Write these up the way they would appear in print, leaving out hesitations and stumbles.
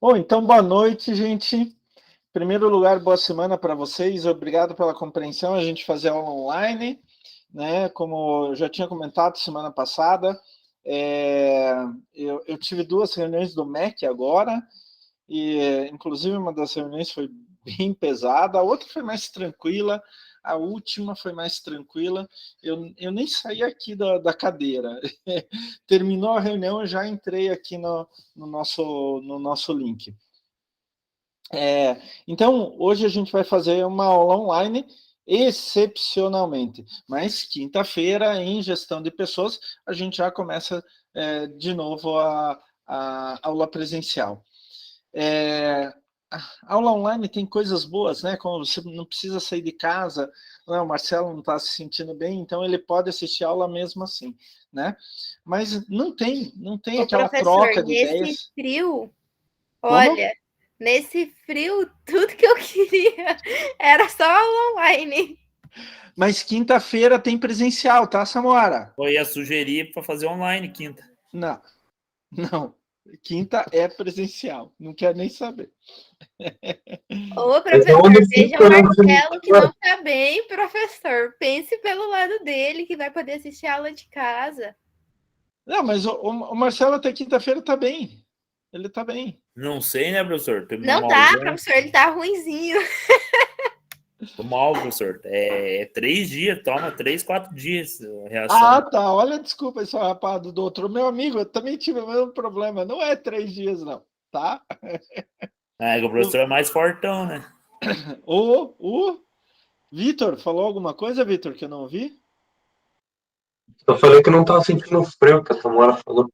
Bom, então boa noite, gente. Em primeiro lugar, boa semana para vocês. Obrigado pela compreensão. A gente fazer aula online, né? Como eu já tinha comentado semana passada, eu tive 2 reuniões do MEC agora, e inclusive uma das reuniões foi bem pesada, a outra foi mais tranquila, a última foi mais tranquila. Eu nem saí aqui da cadeira. Terminou a reunião, eu já entrei aqui no nosso link. Então, hoje a gente vai fazer uma aula online, excepcionalmente, mas quinta-feira, em gestão de pessoas, a gente já começa de novo a aula presencial. A aula online tem coisas boas, né? Como você não precisa sair de casa, né? O Marcelo não está se sentindo bem, então ele pode assistir a aula mesmo assim, né? Mas não tem Ô, aquela professor, troca de nesse ideias. frio, Como? olha, nesse frio, tudo que eu queria era só aula online. Mas quinta-feira tem presencial, tá, Samora? Eu ia sugerir para fazer online quinta. Não, não. Quinta é presencial. Não quero nem saber. Ô, professor, veja o Marcelo que não tá bem, professor. Pense pelo lado dele, que vai poder assistir a aula de casa. Não, mas o Marcelo até quinta-feira tá bem. Ele tá bem. Não sei, né, professor? Terminou Não tá, professor, ele tá ruinzinho. Tô mal, professor. É 3 dias, toma 3, 4 dias a reação. Ah, tá. Olha a desculpa esse rapaz do outro. Meu amigo, eu também tive o mesmo problema. Não é 3 dias, não, tá? O professor é mais fortão, né? O Vitor, falou alguma coisa, Vitor, que eu não ouvi? Eu falei que não tava sentindo frio, que a Samora falou.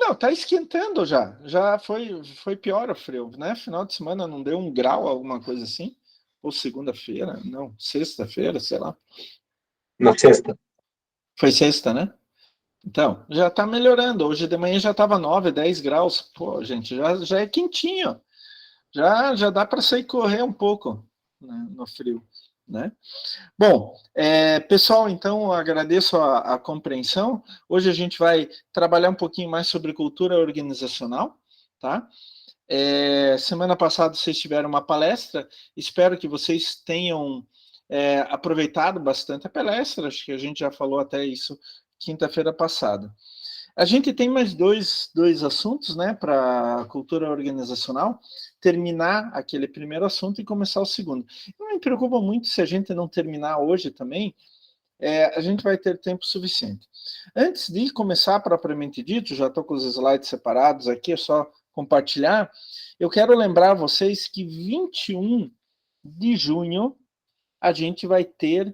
Não, tá esquentando já. Já foi pior o frio, né? Final de semana não deu 1 grau, alguma coisa assim? Ou segunda-feira? Não, sexta-feira, sei lá. Na sexta. Foi sexta, né? Então, já tá melhorando. Hoje de manhã já tava 9, 10 graus. Pô, gente, já é quentinho. Já dá para sair correr um pouco, né, no frio, né? Bom, pessoal, então agradeço a compreensão. Hoje a gente vai trabalhar um pouquinho mais sobre cultura organizacional, tá? Semana passada vocês tiveram uma palestra, espero que vocês tenham aproveitado bastante a palestra, acho que a gente já falou até isso quinta-feira passada. A gente tem mais dois assuntos, né, para cultura organizacional, terminar aquele primeiro assunto e começar o segundo. Não me preocupa muito se a gente não terminar hoje também, a gente vai ter tempo suficiente. Antes de começar propriamente dito, já estou com os slides separados aqui, é só compartilhar, eu quero lembrar vocês que 21 de junho a gente vai ter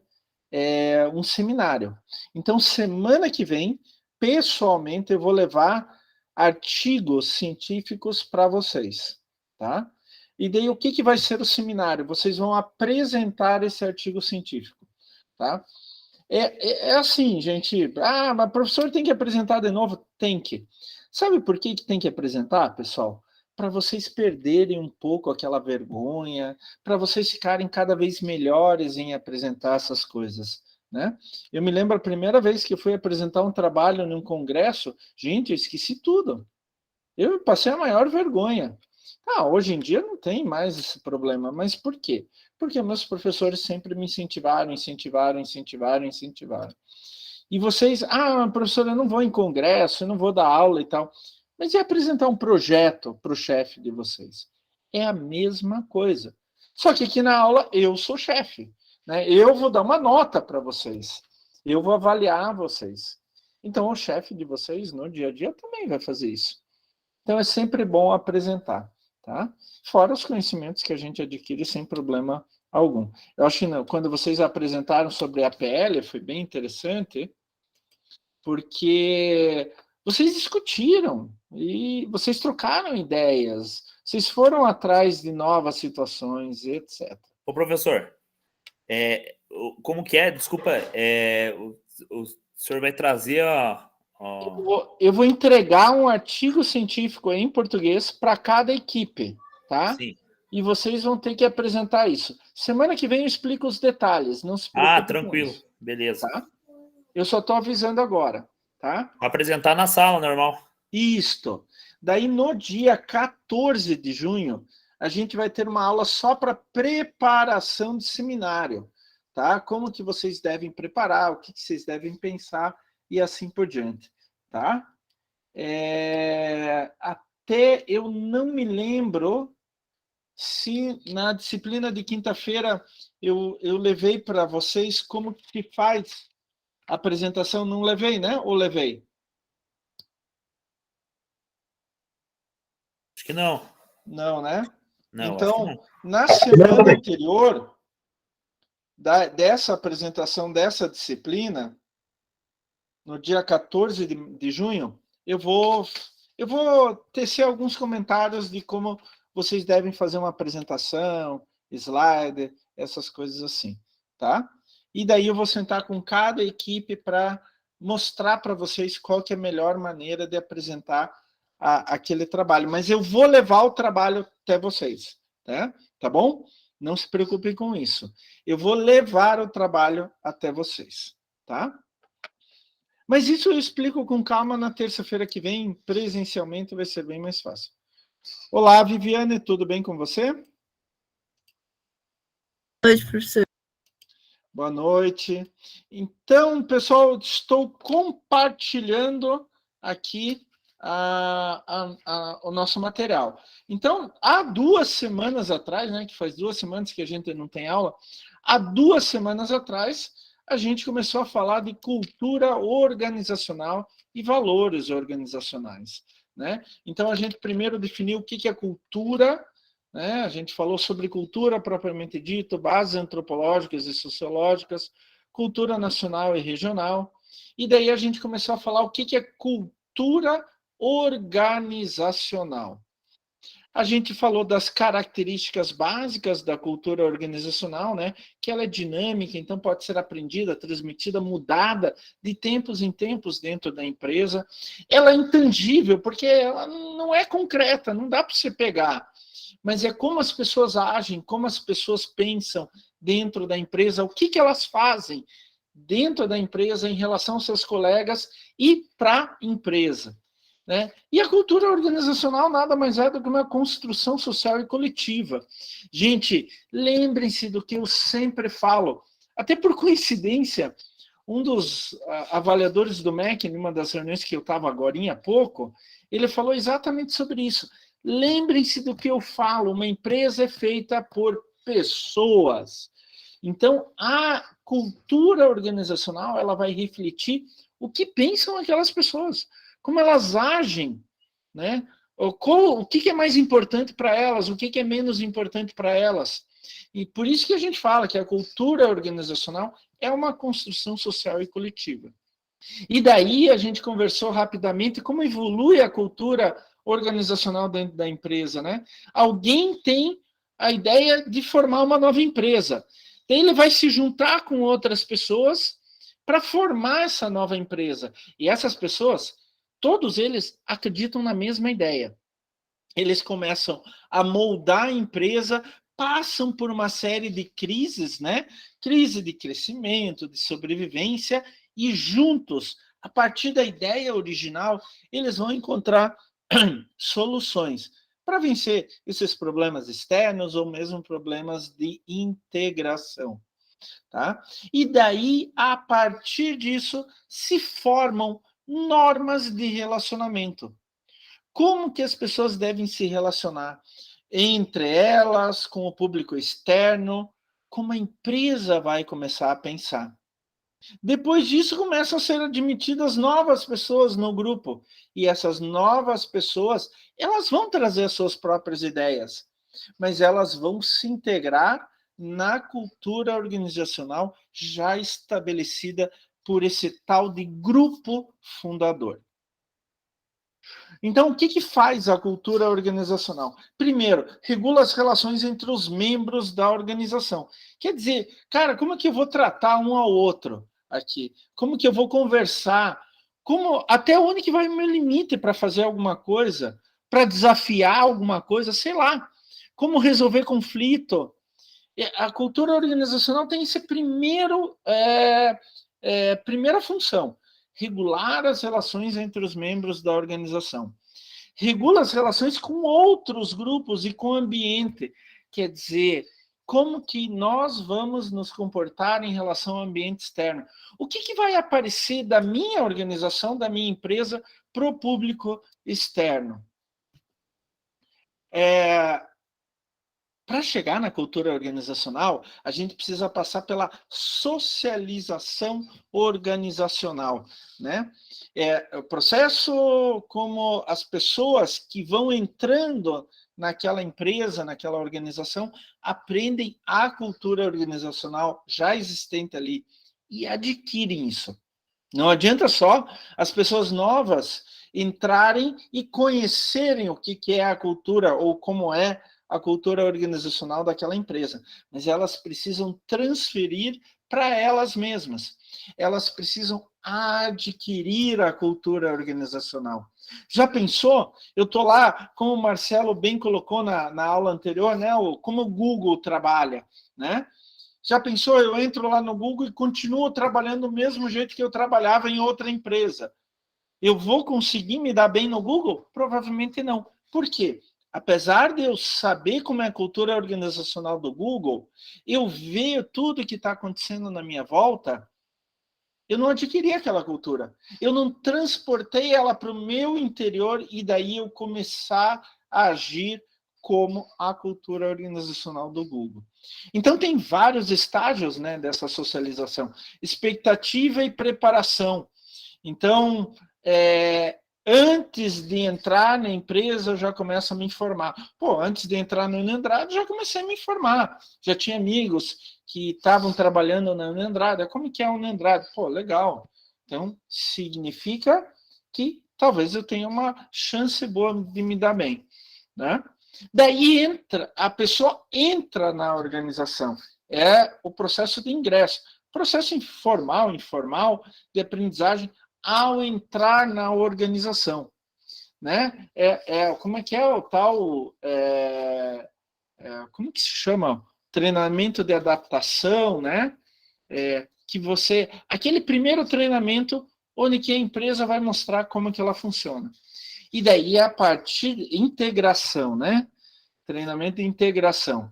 um seminário. Então, semana que vem, pessoalmente, eu vou levar artigos científicos para vocês, tá? E daí, o que vai ser o seminário? Vocês vão apresentar esse artigo científico, tá? É assim, gente. Ah, mas o professor tem que apresentar de novo? Tem que. Sabe por que tem que apresentar, pessoal? Para vocês perderem um pouco aquela vergonha, para vocês ficarem cada vez melhores em apresentar essas coisas, né? Eu me lembro a primeira vez que eu fui apresentar um trabalho num congresso, gente, eu esqueci tudo. Eu passei a maior vergonha. Hoje em dia não tem mais esse problema, mas por quê? Porque meus professores sempre me incentivaram. E vocês, professor, eu não vou em congresso, eu não vou dar aula e tal. Mas e apresentar um projeto para o chefe de vocês? É a mesma coisa. Só que aqui na aula eu sou chefe, né? Eu vou dar uma nota para vocês. Eu vou avaliar vocês. Então o chefe de vocês no dia a dia também vai fazer isso. Então é sempre bom apresentar, tá? Fora os conhecimentos que a gente adquire sem problema algum. Eu acho que quando vocês apresentaram sobre a PL, foi bem interessante, porque vocês discutiram e vocês trocaram ideias, vocês foram atrás de novas situações, etc. Ô, professor, como que é? Desculpa, o senhor vai trazer Eu vou entregar um artigo científico em português para cada equipe, tá? Sim. E vocês vão ter que apresentar isso. Semana que vem eu explico os detalhes, não se preocupe tranquilo. com isso. Beleza. Tá? Eu só estou avisando agora, tá? Apresentar na sala, normal. Isto. Daí, no dia 14 de junho, a gente vai ter uma aula só para preparação de seminário, tá? Como que vocês devem preparar, o que vocês devem pensar e assim por diante, tá? Até eu não me lembro se na disciplina de quinta-feira eu levei para vocês como que faz a apresentação. Não levei, né? Ou levei? Acho que não. Não, né? Não, então, acho que não. na semana anterior dessa apresentação dessa disciplina, no dia 14 de junho, eu vou tecer alguns comentários de como vocês devem fazer uma apresentação, slide, essas coisas assim, tá? E daí eu vou sentar com cada equipe para mostrar para vocês qual que é a melhor maneira de apresentar aquele trabalho. Mas eu vou levar o trabalho até vocês, né? Tá bom? Não se preocupem com isso. Eu vou levar o trabalho até vocês, tá? Mas isso eu explico com calma na terça-feira que vem, presencialmente vai ser bem mais fácil. Olá, Viviane, tudo bem com você? Boa noite, professor. Boa noite. Então, pessoal, estou compartilhando aqui o nosso material. Então, há 2 semanas atrás, né, que faz 2 semanas que a gente não tem aula, há 2 semanas atrás, a gente começou a falar de cultura organizacional e valores organizacionais, né? Então, a gente primeiro definiu o que é cultura, né? A gente falou sobre cultura propriamente dito, bases antropológicas e sociológicas, cultura nacional e regional, e daí a gente começou a falar o que é cultura organizacional. A gente falou das características básicas da cultura organizacional, né? Que ela é dinâmica, então pode ser aprendida, transmitida, mudada de tempos em tempos dentro da empresa. Ela é intangível, porque ela não é concreta, não dá para você pegar. Mas é como as pessoas agem, como as pessoas pensam dentro da empresa, o que elas fazem dentro da empresa em relação aos seus colegas e para a empresa. Né? E a cultura organizacional nada mais é do que uma construção social e coletiva. Gente, lembrem-se do que eu sempre falo, até por coincidência, um dos avaliadores do MEC, em uma das reuniões que eu estava agora há pouco, ele falou exatamente sobre isso. Lembrem-se do que eu falo, uma empresa é feita por pessoas. Então, a cultura organizacional ela vai refletir o que pensam aquelas pessoas, como elas agem, né? O que é mais importante para elas, o que é menos importante para elas. E por isso que a gente fala que a cultura organizacional é uma construção social e coletiva. E daí a gente conversou rapidamente como evolui a cultura organizacional dentro da empresa, né? Alguém tem a ideia de formar uma nova empresa. Daí ele vai se juntar com outras pessoas para formar essa nova empresa. E essas pessoas, todos eles acreditam na mesma ideia. Eles começam a moldar a empresa, passam por uma série de crises, né? Crise de crescimento, de sobrevivência, e juntos, a partir da ideia original, eles vão encontrar soluções para vencer esses problemas externos ou mesmo problemas de integração. Tá? E daí, a partir disso, se formam normas de relacionamento. Como que as pessoas devem se relacionar entre elas, com o público externo, como a empresa vai começar a pensar. Depois disso, começam a ser admitidas novas pessoas no grupo. E essas novas pessoas, elas vão trazer as suas próprias ideias, mas elas vão se integrar na cultura organizacional já estabelecida por esse tal de grupo fundador. Então, o que faz a cultura organizacional? Primeiro, regula as relações entre os membros da organização. Quer dizer, cara, como é que eu vou tratar um ao outro aqui? Como que eu vou conversar? Até onde que vai o meu limite para fazer alguma coisa? Para desafiar alguma coisa? Sei lá. Como resolver conflito? A cultura organizacional tem esse primeira função, regular as relações entre os membros da organização. Regula as relações com outros grupos e com o ambiente. Quer dizer, como que nós vamos nos comportar em relação ao ambiente externo? O que vai aparecer da minha organização, da minha empresa, para o público externo? Para chegar na cultura organizacional, a gente precisa passar pela socialização organizacional, né? O processo como as pessoas que vão entrando naquela empresa, naquela organização, aprendem a cultura organizacional já existente ali e adquirem isso. Não adianta só as pessoas novas entrarem e conhecerem o que é a cultura ou como é a cultura organizacional daquela empresa, mas elas precisam transferir para elas mesmas. Elas precisam adquirir a cultura organizacional. Já pensou? Eu estou lá, como o Marcelo bem colocou na aula anterior, né? Como o Google trabalha, né? Já pensou? Eu entro lá no Google e continuo trabalhando do mesmo jeito que eu trabalhava em outra empresa. Eu vou conseguir me dar bem no Google? Provavelmente não. Por quê? Apesar de eu saber como é a cultura organizacional do Google, eu vejo tudo que está acontecendo na minha volta, eu não adquiri aquela cultura. Eu não transportei ela para o meu interior e daí eu começar a agir como a cultura organizacional do Google. Então, tem vários estágios, né, dessa socialização. Expectativa e preparação. Então, antes de entrar na empresa, eu já começo a me informar. Antes de entrar no Andrade, já comecei a me informar. Já tinha amigos que estavam trabalhando na Andrade. Como que é a Andrade? Legal. Então, significa que talvez eu tenha uma chance boa de me dar bem, né? Daí a pessoa entra na organização. É o processo de ingresso. Processo informal de aprendizagem ao entrar na organização, né? Como é que é o tal... como que se chama? Treinamento de adaptação, né? Aquele primeiro treinamento onde que a empresa vai mostrar como que ela funciona. E daí, a partir de integração, né? Treinamento de integração.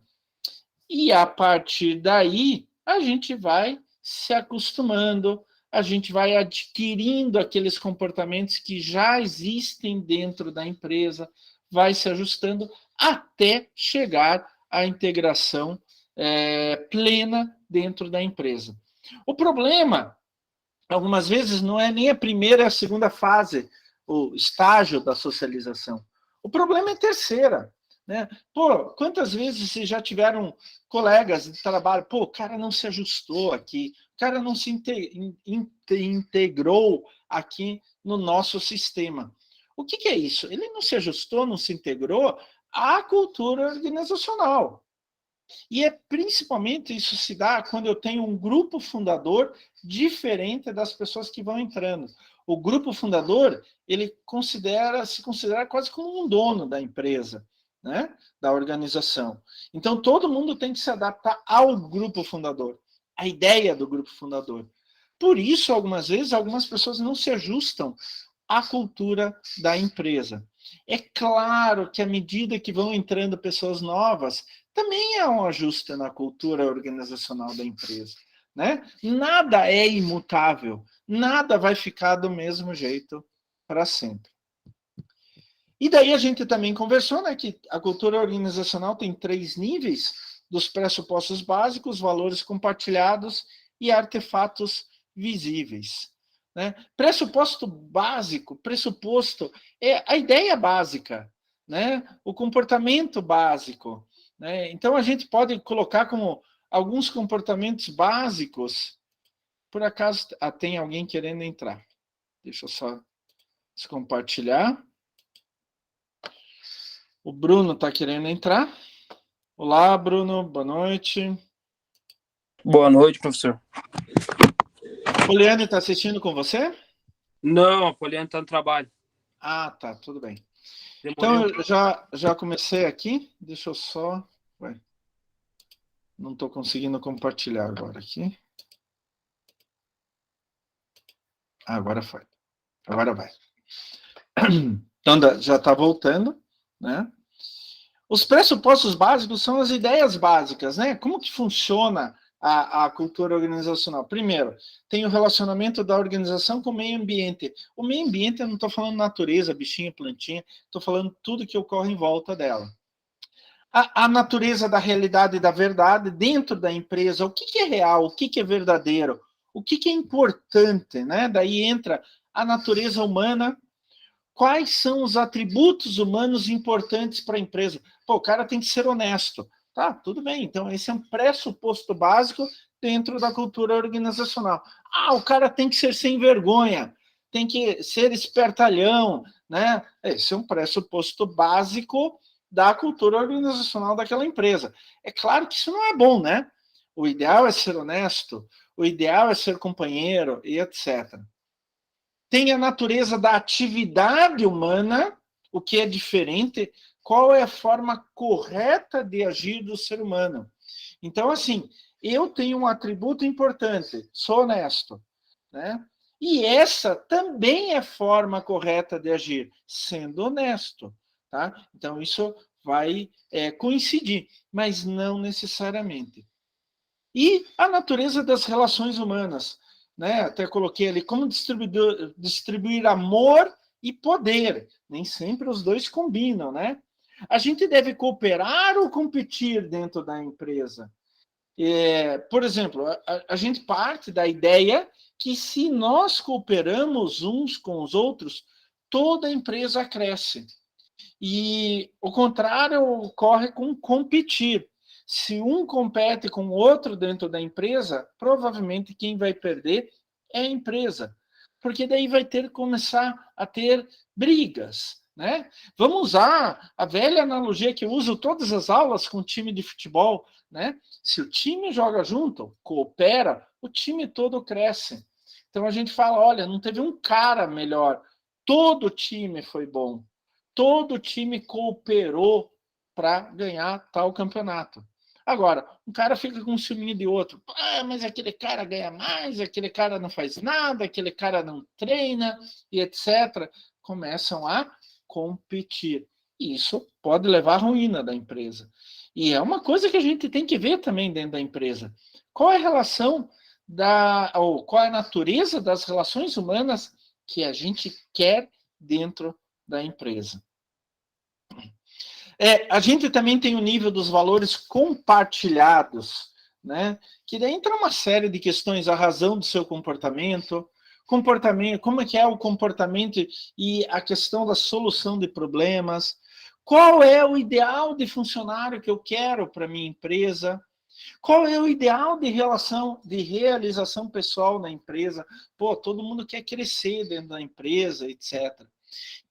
E a partir daí, a gente vai se acostumando, a gente vai adquirindo aqueles comportamentos que já existem dentro da empresa, vai se ajustando até chegar à integração plena dentro da empresa. O problema, algumas vezes, não é nem a primeira e a segunda fase, o estágio da socialização. O problema é a terceira. Né? Quantas vezes vocês já tiveram colegas de trabalho, o cara não se ajustou aqui, o cara não se integrou aqui no nosso sistema. O que é isso? Ele não se ajustou, não se integrou à cultura organizacional. E principalmente isso se dá quando eu tenho um grupo fundador diferente das pessoas que vão entrando. O grupo fundador, ele se considera quase como um dono da empresa, né? Da organização. Então, todo mundo tem que se adaptar ao grupo fundador, à ideia do grupo fundador. Por isso, algumas vezes, algumas pessoas não se ajustam à cultura da empresa. É claro que à medida que vão entrando pessoas novas, também é um ajuste na cultura organizacional da empresa, né? Nada é imutável, nada vai ficar do mesmo jeito para sempre. E daí a gente também conversou, né, que a cultura organizacional tem 3 níveis, dos pressupostos básicos, valores compartilhados e artefatos visíveis. Né? Pressuposto básico, pressuposto é a ideia básica, né? O comportamento básico. Né? Então, a gente pode colocar como alguns comportamentos básicos. Por acaso, tem alguém querendo entrar. Deixa eu só descompartilhar. O Bruno está querendo entrar. Olá, Bruno. Boa noite. Boa noite, professor. A Poliane está assistindo com você? Não, a Poliane está no trabalho. Ah, tá. Tudo bem. Demorou. Então, eu já comecei aqui. Deixa eu só... Ué. Não estou conseguindo compartilhar agora aqui. Agora foi. Agora vai. Então, já está voltando, né? Os pressupostos básicos são as ideias básicas, né? Como que funciona a cultura organizacional? Primeiro, tem o relacionamento da organização com o meio ambiente. O meio ambiente, eu não estou falando natureza, bichinho, plantinha, estou falando tudo que ocorre em volta dela. A natureza da realidade e da verdade dentro da empresa, o que é real, o que é verdadeiro, o que é importante, né? Daí entra a natureza humana. Quais são os atributos humanos importantes para a empresa? Pô, o cara tem que ser honesto. Tá, tudo bem. Então, esse é um pressuposto básico dentro da cultura organizacional. Ah, o cara tem que ser sem vergonha, tem que ser espertalhão, né? Esse é um pressuposto básico da cultura organizacional daquela empresa. É claro que isso não é bom, né? O ideal é ser honesto, o ideal é ser companheiro e etc. Tem a natureza da atividade humana, o que é diferente, qual é a forma correta de agir do ser humano. Então, assim, eu tenho um atributo importante, sou honesto, né? E essa também é forma correta de agir, sendo honesto, tá? Então, isso vai coincidir, mas não necessariamente. E a natureza das relações humanas, né? Até coloquei ali como distribuir amor e poder. Nem sempre os dois combinam, né? A gente deve cooperar ou competir dentro da empresa? Por exemplo, a gente parte da ideia que se nós cooperamos uns com os outros, toda a empresa cresce. E o contrário ocorre com competir. Se um compete com o outro dentro da empresa, provavelmente quem vai perder é a empresa. Porque daí vai ter que começar a ter brigas, né? Vamos usar a velha analogia que eu uso todas as aulas com o time de futebol, né? Se o time joga junto, coopera, o time todo cresce. Então a gente fala, olha, não teve um cara melhor, todo o time foi bom. Todo time cooperou para ganhar tal campeonato. Agora, um cara fica com ciúme de outro. Ah, mas aquele cara ganha mais, aquele cara não faz nada, aquele cara não treina, e etc. Começam a competir. Isso pode levar à ruína da empresa. E é uma coisa que a gente tem que ver também dentro da empresa. Qual é a relação ou qual é a natureza das relações humanas que a gente quer dentro da empresa? A gente também tem o nível dos valores compartilhados, né? Que daí entra uma série de questões, a razão do seu comportamento, como é que é o comportamento e a questão da solução de problemas, qual é o ideal de funcionário que eu quero para minha empresa, qual é o ideal de realização pessoal na empresa, pô, todo mundo quer crescer dentro da empresa, etc.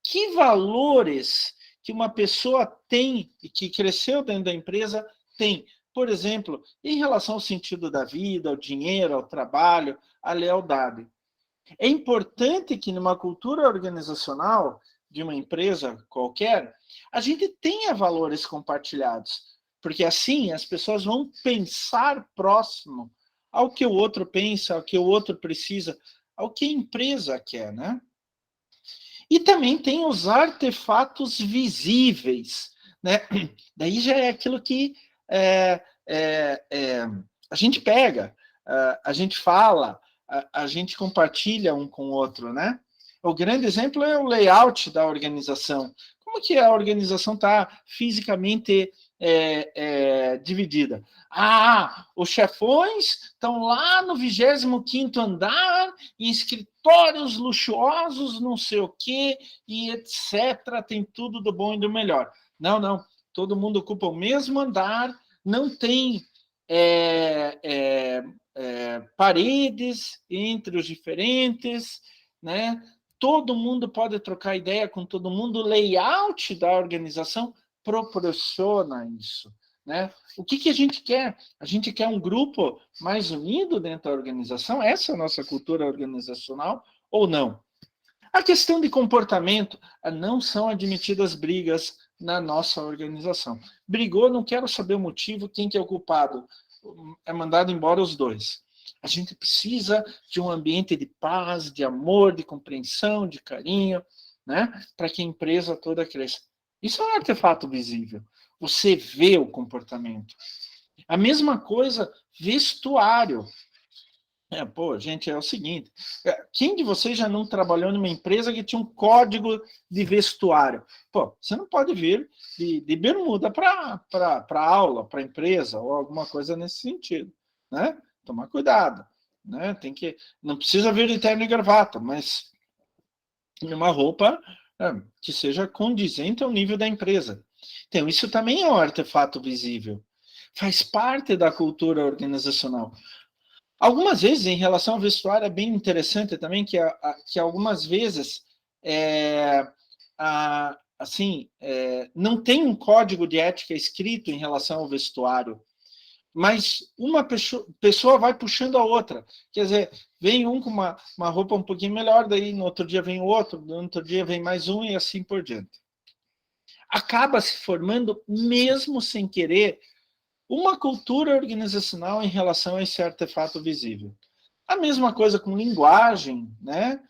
Que valores que uma pessoa tem e que cresceu dentro da empresa tem? Por exemplo, em relação ao sentido da vida, ao dinheiro, ao trabalho, à lealdade. É importante que numa cultura organizacional de uma empresa qualquer, a gente tenha valores compartilhados, porque assim as pessoas vão pensar próximo ao que o outro pensa, ao que o outro precisa, ao que a empresa quer, né? E também tem os artefatos visíveis, né? Daí já é aquilo que a gente pega, a gente fala, a gente compartilha um com o outro, né? O grande exemplo é o layout da organização. Como que a organização está fisicamente dividida? Os chefões estão lá no 25º andar, em escritórios luxuosos, não sei o quê, e etc. Tem tudo do bom e do melhor. Não. Todo mundo ocupa o mesmo andar, não tem paredes entre os diferentes, né? Todo mundo pode trocar ideia com todo mundo, o layout da organização proporciona isso, né? O que a gente quer? A gente quer um grupo mais unido dentro da organização? Essa é a nossa cultura organizacional ou não? A questão de comportamento, não são admitidas brigas na nossa organização. Brigou, não quero saber o motivo, quem que é o culpado. É mandado embora os dois. A gente precisa de um ambiente de paz, de amor, de compreensão, de carinho, né? Para que a empresa toda cresça. Isso é um artefato visível. Você vê o comportamento. A mesma coisa, vestuário. Gente, é o seguinte, quem de vocês já não trabalhou numa empresa que tinha um código de vestuário? Você não pode vir de bermuda para aula, para empresa, ou alguma coisa nesse sentido, né? Tomar cuidado, né? Não precisa vir de terno e gravata, mas uma roupa que seja condizente ao nível da empresa. Então, isso também é um artefato visível. Faz parte da cultura organizacional. Algumas vezes, em relação ao vestuário, é bem interessante também que algumas vezes não tem um código de ética escrito em relação ao vestuário, mas uma pessoa vai puxando a outra. Quer dizer, vem um com uma roupa um pouquinho melhor, daí no outro dia vem o outro, no outro dia vem mais um e assim por diante. Acaba se formando, mesmo sem querer, uma cultura organizacional em relação a esse artefato visível. A mesma coisa com linguagem, né?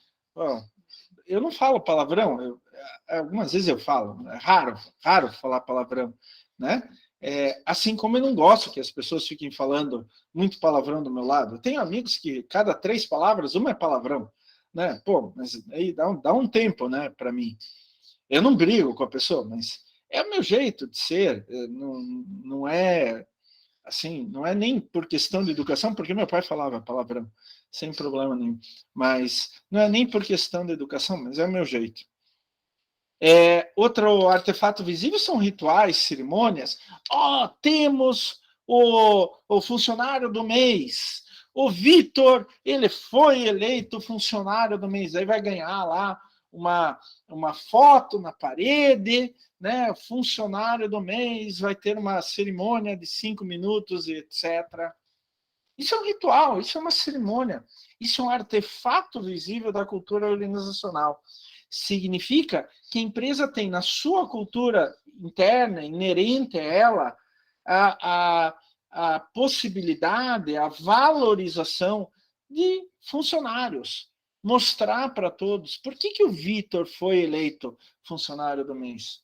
Eu não falo palavrão, algumas vezes eu falo, é raro falar palavrão, né? Assim como eu não gosto que as pessoas fiquem falando muito palavrão do meu lado. Eu tenho amigos que cada 3 palavras, uma é palavrão, né? Mas aí dá um tempo, né, para mim. Eu não brigo com a pessoa, mas é o meu jeito de ser, não é assim, não é nem por questão de educação, porque meu pai falava palavrão, sem problema nenhum, mas não é nem por questão de educação, mas é o meu jeito. Outro artefato visível são rituais, cerimônias. Temos o funcionário do mês, o Vitor, ele foi eleito funcionário do mês, aí vai ganhar lá uma foto na parede, né? Funcionário do mês, vai ter uma cerimônia de 5 minutos, etc. Isso é um ritual, isso é uma cerimônia, isso é um artefato visível da cultura organizacional. Significa que a empresa tem na sua cultura interna, inerente a ela, a possibilidade, a valorização de funcionários. Mostrar para todos por que o Vitor foi eleito funcionário do mês.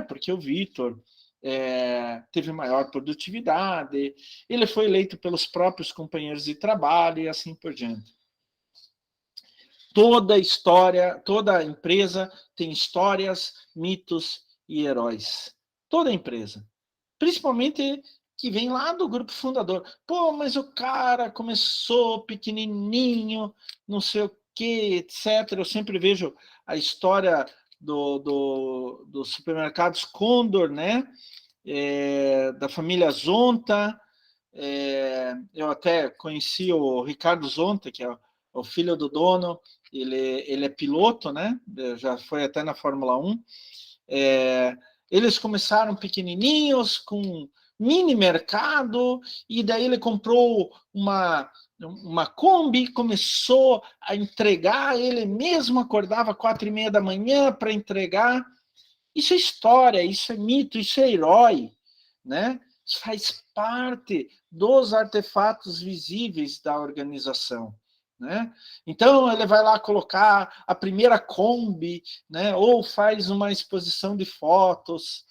Porque o Vitor teve maior produtividade, ele foi eleito pelos próprios companheiros de trabalho e assim por diante. Toda história, toda empresa tem histórias, mitos e heróis. Toda empresa. Principalmente que vem lá do grupo fundador. Mas o cara começou pequenininho, não sei o quê, etc. Eu sempre vejo a história dos supermercados Condor, né? Da família Zonta. Eu até conheci o Ricardo Zonta, que é o filho do dono. Ele é piloto, né? Já foi até na Fórmula 1. Eles começaram pequenininhos, com mini mercado, e daí ele comprou uma Kombi, começou a entregar, ele mesmo acordava 4h30 da manhã para entregar. Isso é história, isso é mito, isso é herói, né? Isso faz parte dos artefatos visíveis da organização. Né? Então, ele vai lá colocar a primeira Kombi, né? Ou faz uma exposição de fotos.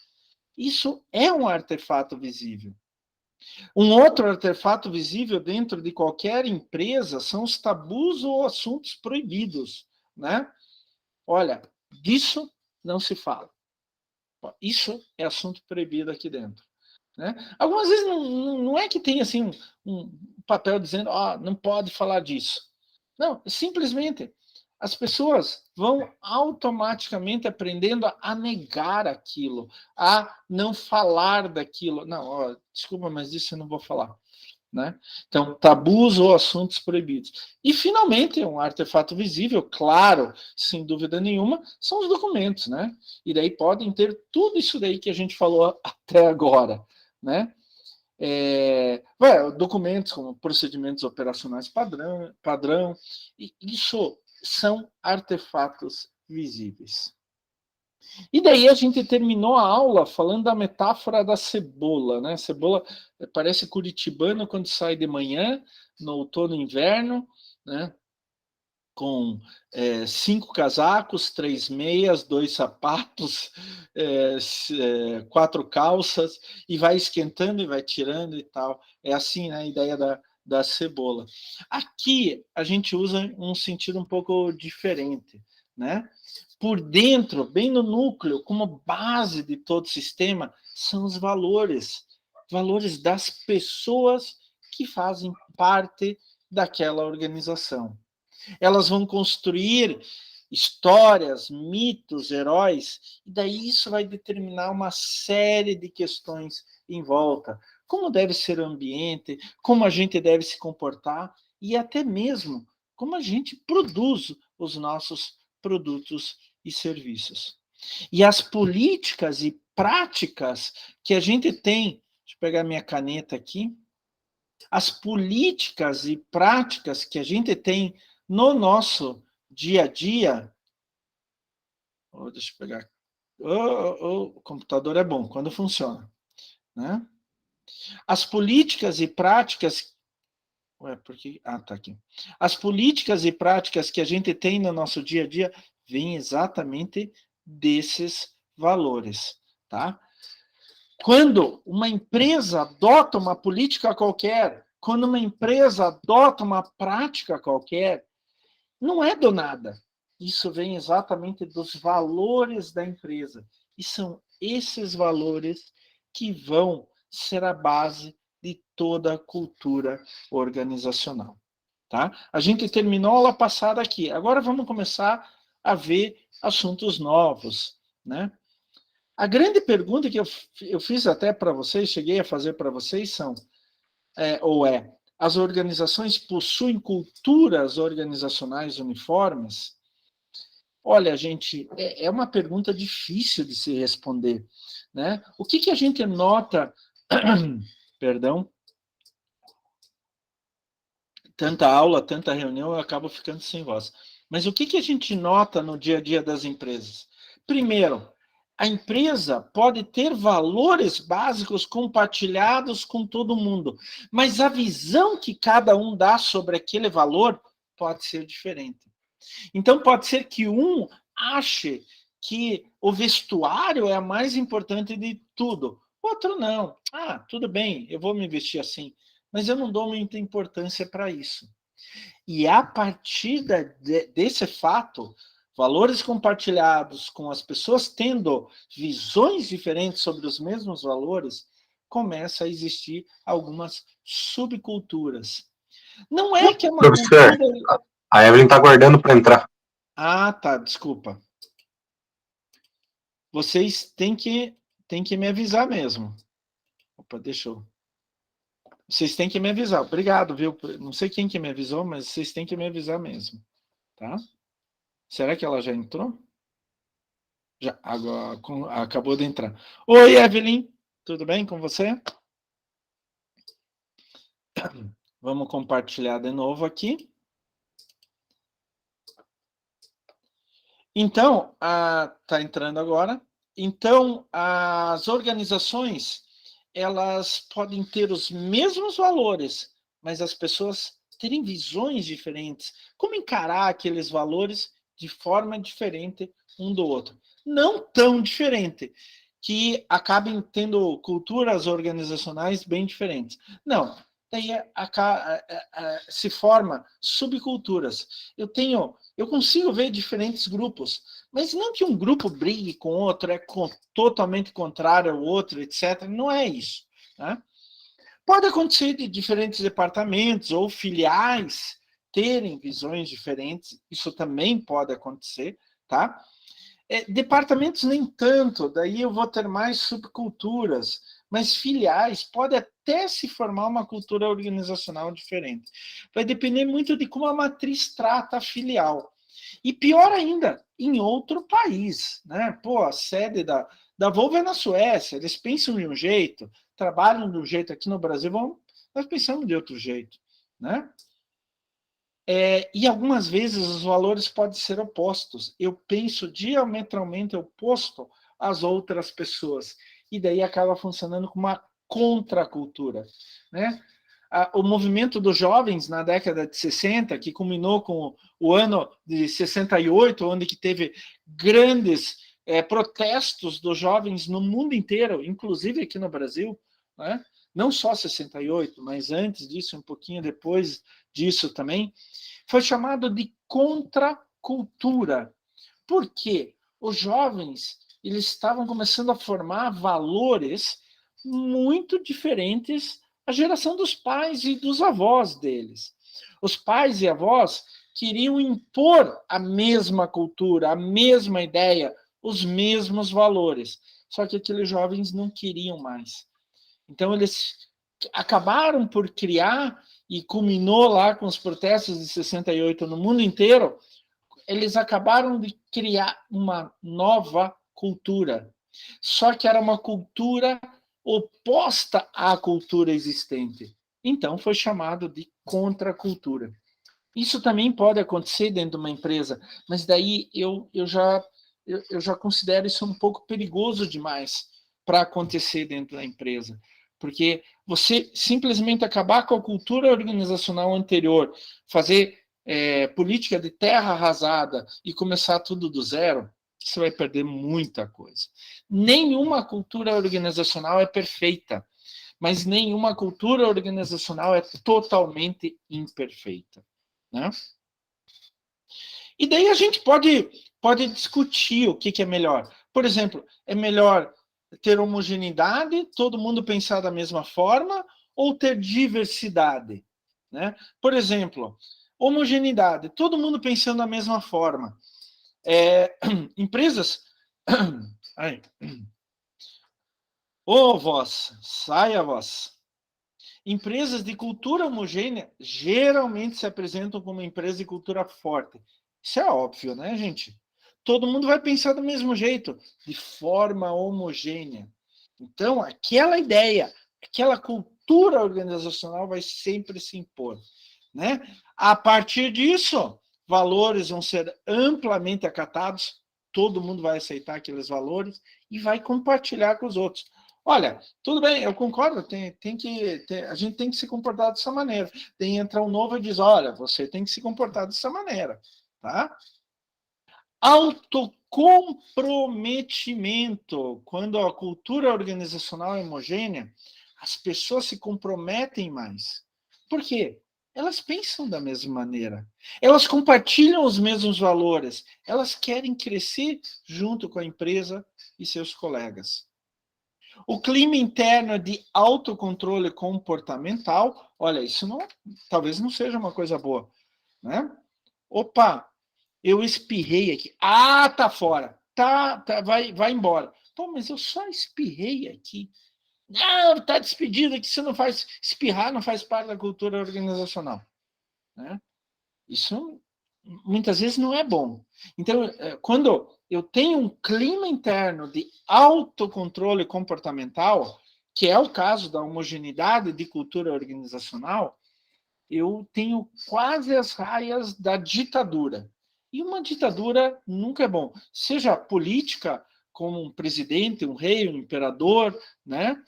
Isso é um artefato visível. Um outro artefato visível dentro de qualquer empresa são os tabus ou assuntos proibidos. Né? Olha, disso não se fala. Isso é assunto proibido aqui dentro. Né? Algumas vezes não é que tem assim, um papel dizendo não pode falar disso. Não, simplesmente as pessoas vão automaticamente aprendendo a negar aquilo, a não falar daquilo. Não, desculpa, mas disso eu não vou falar. Né? Então, tabus ou assuntos proibidos. E, finalmente, um artefato visível, claro, sem dúvida nenhuma, são os documentos. Né? E daí podem ter tudo isso daí que a gente falou até agora. Né? Documentos como procedimentos operacionais padrão, e isso são artefatos visíveis. E daí a gente terminou a aula falando da metáfora da cebola, né? Cebola parece curitibano quando sai de manhã, no outono e inverno, né? Com 5 casacos, 3 meias, 2 sapatos, 4 calças, e vai esquentando e vai tirando e tal. É assim, né, a ideia da cebola. Aqui a gente usa um sentido um pouco diferente, né? Por dentro, bem no núcleo, como base de todo o sistema, são os valores das pessoas que fazem parte daquela organização. Elas vão construir histórias, mitos, heróis, e daí isso vai determinar uma série de questões em volta. Como deve ser o ambiente, como a gente deve se comportar, e até mesmo como a gente produz os nossos produtos e serviços. E as políticas e práticas que a gente tem, deixa eu pegar minha caneta aqui, as políticas e práticas que a gente tem no nosso dia a dia. Deixa eu pegar. O computador é bom quando funciona, né? As políticas e práticas. Porque. Tá aqui. As políticas e práticas que a gente tem no nosso dia a dia vêm exatamente desses valores, tá? Quando uma empresa adota uma política qualquer, quando uma empresa adota uma prática qualquer, não é do nada. Isso vem exatamente dos valores da empresa. E são esses valores que vão ser a base de toda a cultura organizacional. Tá? A gente terminou a aula passada aqui. Agora vamos começar a ver assuntos novos, né? A grande pergunta que eu fiz até para vocês, cheguei a fazer para vocês, as organizações possuem culturas organizacionais uniformes? Olha, gente, é uma pergunta difícil de se responder, né? O que a gente nota, perdão, tanta aula, tanta reunião, eu acabo ficando sem voz. Mas o que a gente nota no dia a dia das empresas? Primeiro, a empresa pode ter valores básicos compartilhados com todo mundo, mas a visão que cada um dá sobre aquele valor pode ser diferente. Então, pode ser que um ache que o vestuário é a mais importante de tudo, outro não. Tudo bem, eu vou me vestir assim, mas eu não dou muita importância para isso. E a partir desse fato, valores compartilhados com as pessoas tendo visões diferentes sobre os mesmos valores, começa a existir algumas subculturas. Não é que é uma Professor, cultura... a Evelyn está aguardando para entrar. Tá, desculpa. Vocês têm que me avisar mesmo. Opa, deixa eu... Vocês têm que me avisar. Obrigado, viu? Não sei quem que me avisou, mas vocês têm que me avisar mesmo. Tá? Será que ela já entrou? Já, agora acabou de entrar. Oi, Evelyn. Tudo bem com você? Vamos compartilhar de novo aqui. Então, tá entrando agora. Então, as organizações, elas podem ter os mesmos valores, mas as pessoas terem visões diferentes. Como encarar aqueles valores de forma diferente um do outro? Não tão diferente, que acabem tendo culturas organizacionais bem diferentes. Não, daí se forma subculturas. Eu consigo ver diferentes grupos, mas não que um grupo brigue com outro, totalmente contrário ao outro, etc. Não é isso. Né? Pode acontecer de diferentes departamentos ou filiais terem visões diferentes, isso também pode acontecer, tá? Departamentos nem tanto, daí eu vou ter mais subculturas, mas filiais pode até se formar uma cultura organizacional diferente. Vai depender muito de como a matriz trata a filial. E pior ainda, em outro país, né? A sede da Volvo é na Suécia, eles pensam de um jeito, trabalham de um jeito, aqui no Brasil nós pensamos de outro jeito, né? E algumas vezes os valores podem ser opostos. Eu penso diametralmente oposto às outras pessoas. E daí acaba funcionando como uma contracultura, né? O movimento dos jovens na década de 60, que culminou com o ano de 68, onde que teve grandes protestos dos jovens no mundo inteiro, inclusive aqui no Brasil, né? Não só 68, mas antes disso, um pouquinho depois disso também, foi chamado de contracultura. Por quê? Os jovens eles estavam começando a formar valores muito diferentes à geração dos pais e dos avós deles. Os pais e avós queriam impor a mesma cultura, a mesma ideia, os mesmos valores. Só que aqueles jovens não queriam mais. Então, eles acabaram por criar, e culminou lá com os protestos de 68 no mundo inteiro, eles acabaram de criar uma nova cultura. Só que era uma cultura oposta à cultura existente. Então, foi chamado de contracultura. Isso também pode acontecer dentro de uma empresa, mas daí eu já considero isso um pouco perigoso demais para acontecer dentro da empresa. Porque você simplesmente acabar com a cultura organizacional anterior, fazer política de terra arrasada e começar tudo do zero, você vai perder muita coisa. Nenhuma cultura organizacional é perfeita, mas nenhuma cultura organizacional é totalmente imperfeita, né? E daí a gente pode discutir o que é melhor. Por exemplo, é melhor ter homogeneidade, todo mundo pensar da mesma forma, ou ter diversidade, né? Por exemplo, homogeneidade, todo mundo pensando da mesma forma. Empresas... Ô, voz, saia, voz. Empresas de cultura homogênea geralmente se apresentam como empresas de cultura forte. Isso é óbvio, né, gente? Todo mundo vai pensar do mesmo jeito, de forma homogênea. Então, aquela ideia, aquela cultura organizacional vai sempre se impor, né? A partir disso, valores vão ser amplamente acatados, todo mundo vai aceitar aqueles valores e vai compartilhar com os outros. Olha, tudo bem, eu concordo, a gente tem que se comportar dessa maneira. Tem entra um novo e diz, olha, você tem que se comportar dessa maneira, tá? Autocomprometimento. Quando a cultura organizacional é homogênea, as pessoas se comprometem mais. Por quê? Elas pensam da mesma maneira. Elas compartilham os mesmos valores. Elas querem crescer junto com a empresa e seus colegas. O clima interno de autocontrole comportamental, olha, isso talvez não seja uma coisa boa, né? Opa, eu espirrei aqui. Ah, tá fora. Tá, vai embora. Pô, mas eu só espirrei aqui. Não, tá despedido aqui, você não faz espirrar, não faz parte da cultura organizacional, né? Isso muitas vezes não é bom. Então, quando eu tenho um clima interno de autocontrole comportamental, que é o caso da homogeneidade de cultura organizacional, eu tenho quase as raias da ditadura. E uma ditadura nunca é bom. Seja política, como um presidente, um rei, um imperador, né?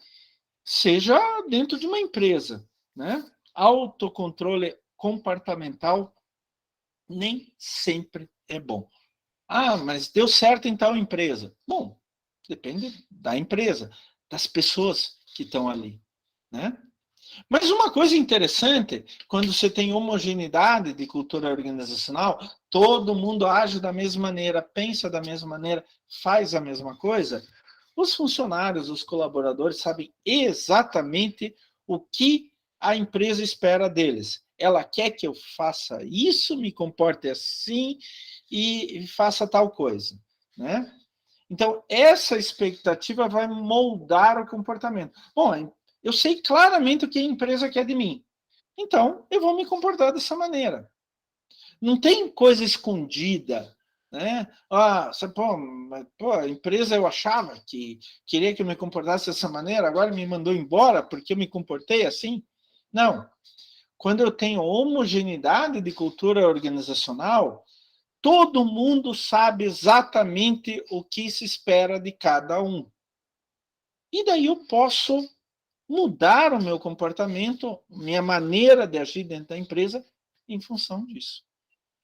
Seja dentro de uma empresa, né? Autocontrole comportamental nem sempre é bom. Ah, mas deu certo em tal empresa. Bom, depende da empresa, das pessoas que estão ali, né? Mas uma coisa interessante, quando você tem homogeneidade de cultura organizacional, todo mundo age da mesma maneira, pensa da mesma maneira, faz a mesma coisa, os funcionários, os colaboradores sabem exatamente o que a empresa espera deles. Ela quer que eu faça isso, me comporte assim e faça tal coisa, né? Então, essa expectativa vai moldar o comportamento. Bom, eu sei claramente o que a empresa quer de mim. Então, eu vou me comportar dessa maneira. Não tem coisa escondida, né? A empresa eu achava que queria que eu me comportasse dessa maneira, agora me mandou embora porque eu me comportei assim. Não. quando eu tenho homogeneidade de cultura organizacional, todo mundo sabe exatamente o que se espera de cada um. E daí eu posso mudar o meu comportamento, minha maneira de agir dentro da empresa em função disso.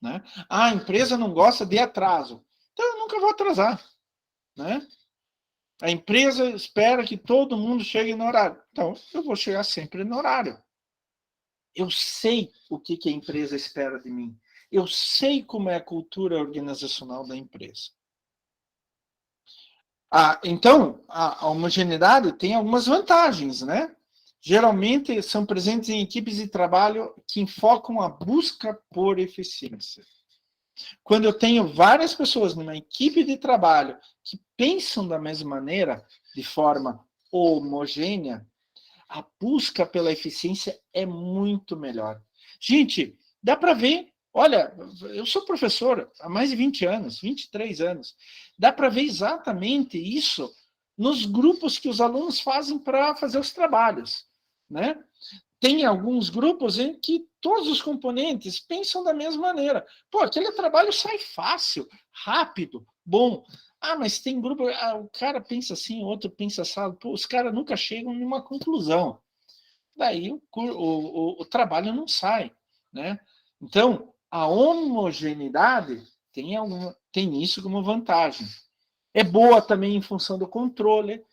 Né? A empresa não gosta de atraso, então eu nunca vou atrasar. Né? A empresa espera que todo mundo chegue no horário, então eu vou chegar sempre no horário. Eu sei o que a empresa espera de mim. Eu sei como é a cultura organizacional da empresa. Então, a homogeneidade tem algumas vantagens, né? Geralmente são presentes em equipes de trabalho que enfocam a busca por eficiência. Quando eu tenho várias pessoas numa equipe de trabalho que pensam da mesma maneira, de forma homogênea, a busca pela eficiência é muito melhor. Gente, dá para ver, olha, eu sou professor há mais de 20 anos, 23 anos, dá para ver exatamente isso nos grupos que os alunos fazem para fazer os trabalhos, né? Tem alguns grupos em que todos os componentes pensam da mesma maneira. Pô, aquele trabalho sai fácil, rápido, bom. Mas tem grupo, o cara pensa assim, o outro pensa assado. Pô, os caras nunca chegam em uma conclusão. Daí o trabalho não sai, né? Então, a homogeneidade tem isso como vantagem. É boa também em função do controle.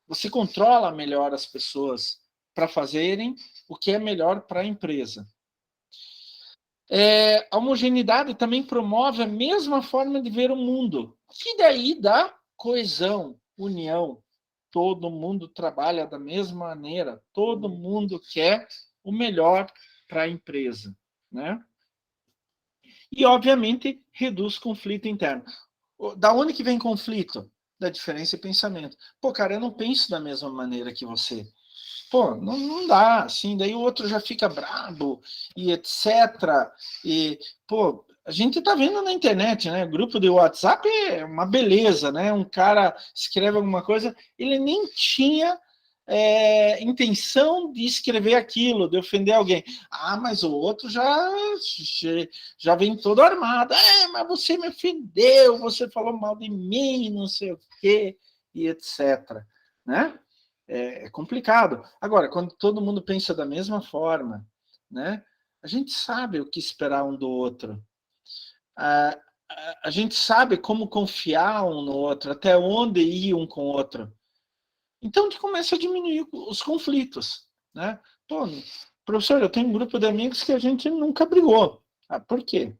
Você controla melhor as pessoas para fazerem o que é melhor para a empresa. A homogeneidade também promove a mesma forma de ver o mundo, que daí dá coesão, união. Todo mundo trabalha da mesma maneira, todo mundo quer o melhor para a empresa, né? E, obviamente, reduz conflito interno. Da onde que vem conflito? Da diferença de pensamento. Pô, cara, eu não penso da mesma maneira que você. Pô, não dá, assim, daí o outro já fica brabo, e etc. E, pô, a gente tá vendo na internet, né? Grupo de WhatsApp é uma beleza, né? Um cara escreve alguma coisa, ele nem tinha intenção de escrever aquilo, de ofender alguém. Mas o outro já vem todo armado. Mas você me ofendeu, você falou mal de mim, não sei o quê, e etc. Né? É complicado. Agora, quando todo mundo pensa da mesma forma, né, a gente sabe o que esperar um do outro. A gente sabe como confiar um no outro, até onde ir um com o outro. Então, a gente começa a diminuir os conflitos. Né? Pô, professor, eu tenho um grupo de amigos que a gente nunca brigou. Por quê?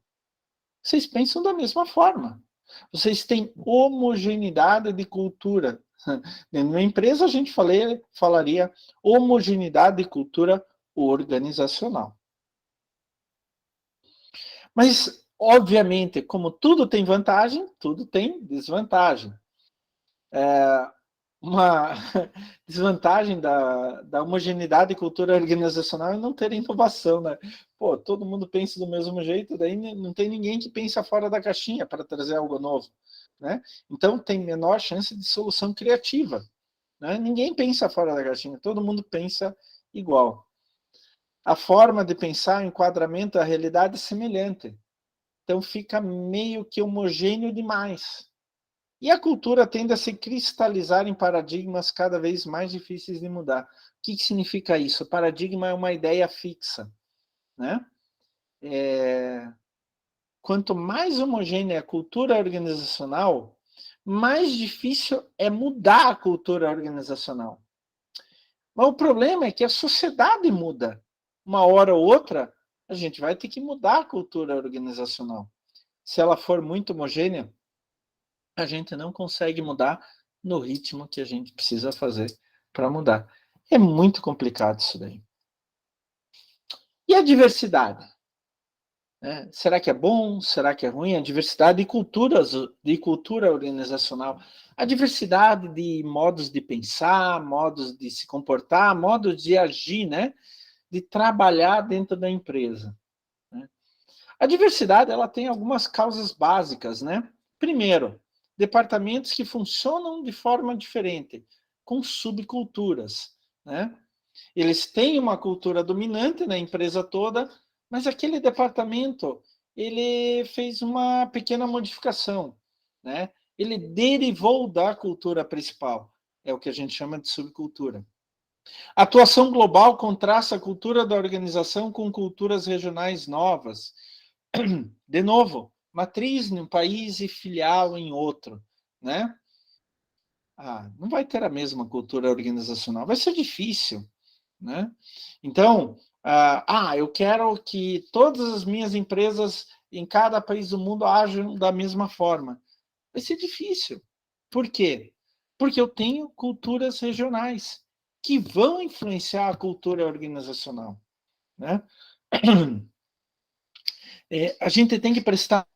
Vocês pensam da mesma forma. Vocês têm homogeneidade de cultura. Numa empresa, a gente falaria homogeneidade de cultura organizacional. Mas, obviamente, como tudo tem vantagem, tudo tem desvantagem. Uma desvantagem da homogeneidade de cultura organizacional é não ter inovação, né? Pô, todo mundo pensa do mesmo jeito, daí não tem ninguém que pensa fora da caixinha para trazer algo novo, né? Então, tem menor chance de solução criativa, né? Ninguém pensa fora da caixinha, todo mundo pensa igual. A forma de pensar, o enquadramento, a realidade é semelhante. Então, fica meio que homogêneo demais. E a cultura tende a se cristalizar em paradigmas cada vez mais difíceis de mudar. O que significa isso? O paradigma é uma ideia fixa. Né? Quanto mais homogênea é a cultura organizacional, mais difícil é mudar a cultura organizacional. Mas o problema é que a sociedade muda. Uma hora ou outra, a gente vai ter que mudar a cultura organizacional. Se ela for muito homogênea, a gente não consegue mudar no ritmo que a gente precisa fazer para mudar. É muito complicado isso daí. E a diversidade? Será que é bom? Será que é ruim? A diversidade de cultura organizacional. A diversidade de modos de pensar, modos de se comportar, modos de agir, né? De trabalhar dentro da empresa. Né? A diversidade ela tem algumas causas básicas. Né? Primeiro, departamentos que funcionam de forma diferente, com subculturas. Né? Eles têm uma cultura dominante na empresa toda, mas aquele departamento, ele fez uma pequena modificação, né? Ele derivou da cultura principal. É o que a gente chama de subcultura. A atuação global contrasta a cultura da organização com culturas regionais novas. De novo, matriz em um país e filial em outro, né? Não vai ter a mesma cultura organizacional, vai ser difícil, né? Então, eu quero que todas as minhas empresas em cada país do mundo ajam da mesma forma. Vai ser difícil. Por quê? Porque eu tenho culturas regionais que vão influenciar a cultura organizacional, né? A gente tem que prestar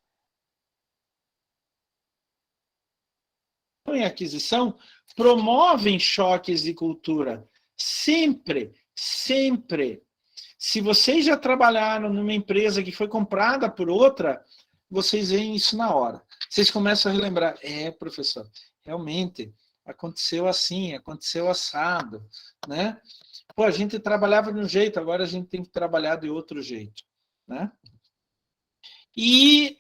em aquisição, promovem choques de cultura. Sempre, sempre. Se vocês já trabalharam numa empresa que foi comprada por outra, vocês veem isso na hora. Vocês começam a relembrar. Professor, realmente, aconteceu assim, aconteceu assado, né? A gente trabalhava de um jeito, agora a gente tem que trabalhar de outro jeito, né? E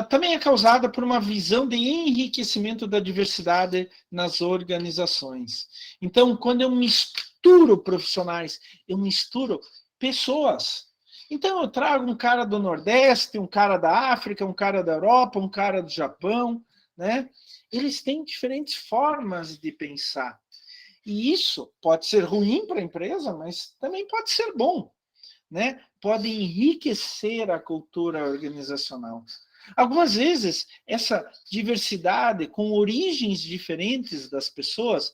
também é causada por uma visão de enriquecimento da diversidade nas organizações. Então, quando eu misturo profissionais, eu misturo pessoas. Então, eu trago um cara do Nordeste, um cara da África, um cara da Europa, um cara do Japão, né? Eles têm diferentes formas de pensar. E isso pode ser ruim para a empresa, mas também pode ser bom, né? Pode enriquecer a cultura organizacional. Algumas vezes, essa diversidade com origens diferentes das pessoas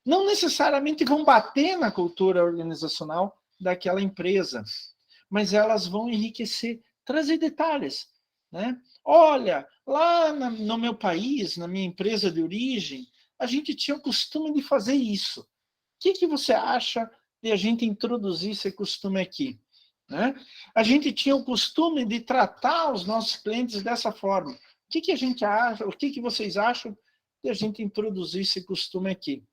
não necessariamente vão bater na cultura organizacional daquela empresa, mas elas vão enriquecer, trazer detalhes, né? Olha, lá no meu país, na minha empresa de origem, a gente tinha o costume de fazer isso. O que você acha de a gente introduzir esse costume aqui? Né? A gente tinha o costume de tratar os nossos clientes dessa forma. O que a gente acha? O que vocês acham de a gente introduzir esse costume aqui?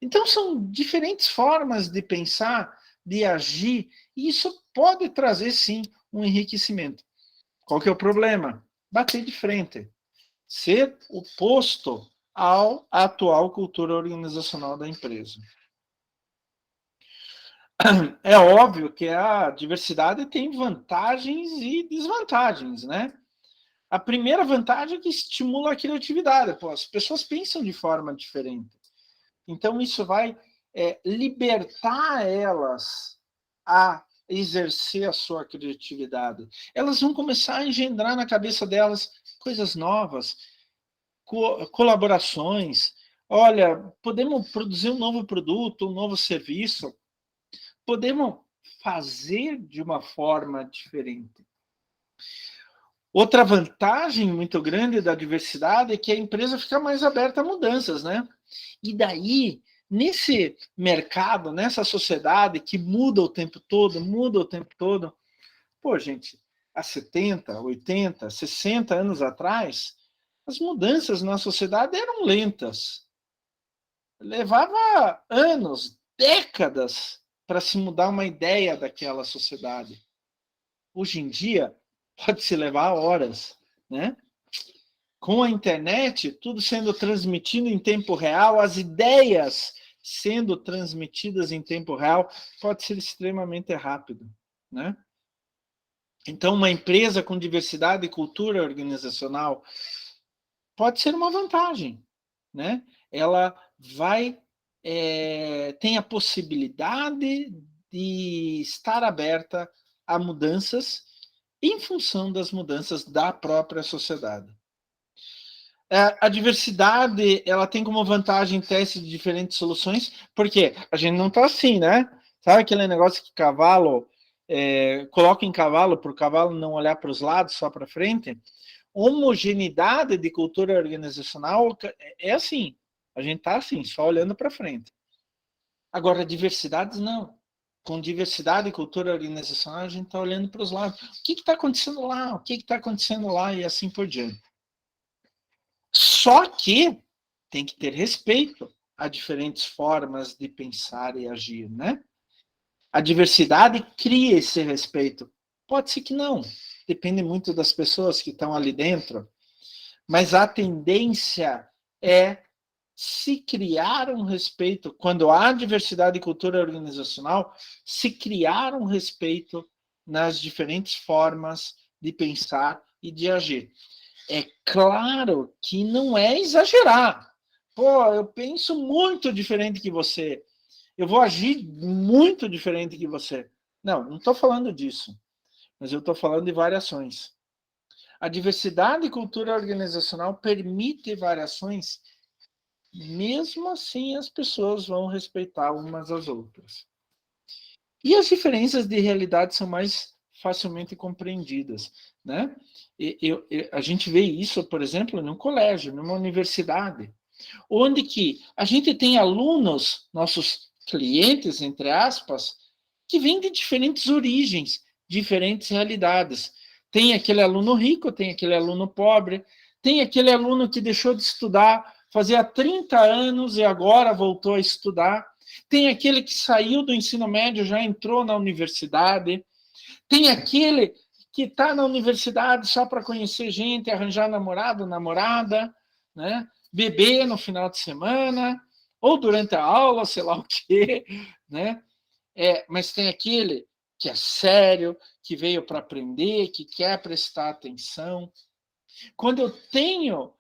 Então, são diferentes formas de pensar, de agir, e isso pode trazer, sim, um enriquecimento. Qual que é o problema? Bater de frente. Ser oposto à atual cultura organizacional da empresa. É óbvio que a diversidade tem vantagens e desvantagens, né? A primeira vantagem é que estimula a criatividade. As pessoas pensam de forma diferente. Então, isso vai libertar elas a exercer a sua criatividade. Elas vão começar a engendrar na cabeça delas coisas novas, colaborações. Olha, podemos produzir um novo produto, um novo serviço. Podemos fazer de uma forma diferente. Outra vantagem muito grande da diversidade é que a empresa fica mais aberta a mudanças, né? E daí, nesse mercado, nessa sociedade que muda o tempo todo, gente, há 70, 80, 60 anos atrás, as mudanças na sociedade eram lentas. Levava anos, décadas, para se mudar uma ideia daquela sociedade. Hoje em dia, pode se levar horas, né? Com a internet, tudo sendo transmitido em tempo real, as ideias sendo transmitidas em tempo real, pode ser extremamente rápido, né? Então, uma empresa com diversidade e cultura organizacional pode ser uma vantagem, né? Ela tem a possibilidade de estar aberta a mudanças em função das mudanças da própria sociedade. A diversidade, ela tem como vantagem testes de diferentes soluções, porque a gente não está assim, né? Sabe aquele negócio que cavalo, coloca em cavalo para o cavalo não olhar para os lados, só para frente? Homogeneidade de cultura organizacional é assim, a gente está assim, só olhando para frente. Agora, diversidades, não. Com diversidade e cultura organizacional, a gente está olhando para os lados. O que está acontecendo lá? O que está acontecendo lá? E assim por diante. Só que tem que ter respeito a diferentes formas de pensar e agir, né? a diversidade cria esse respeito? Pode ser que não. Depende muito das pessoas que estão ali dentro. Mas a tendência é se criar um respeito, quando há diversidade e cultura organizacional, se criar um respeito nas diferentes formas de pensar e de agir. É claro que não é exagerar. Pô, eu penso muito diferente que você. Eu vou agir muito diferente que você. Não estou falando disso. Mas eu estou falando de variações. A diversidade e cultura organizacional permite variações, mesmo assim as pessoas vão respeitar umas às outras. E as diferenças de realidade são mais facilmente compreendidas, né? A gente vê isso, por exemplo, num colégio, numa universidade, onde que a gente tem alunos, nossos clientes, entre aspas, que vêm de diferentes origens, diferentes realidades. Tem aquele aluno rico, tem aquele aluno pobre, tem aquele aluno que deixou de estudar, fazia 30 anos e agora voltou a estudar, tem aquele que saiu do ensino médio, já entrou na universidade, tem aquele que está na universidade só para conhecer gente, arranjar namorado, namorada, né? Beber no final de semana, ou durante a aula, sei lá o quê, né? Mas tem aquele que é sério, que veio para aprender, que quer prestar atenção. Quando eu tenho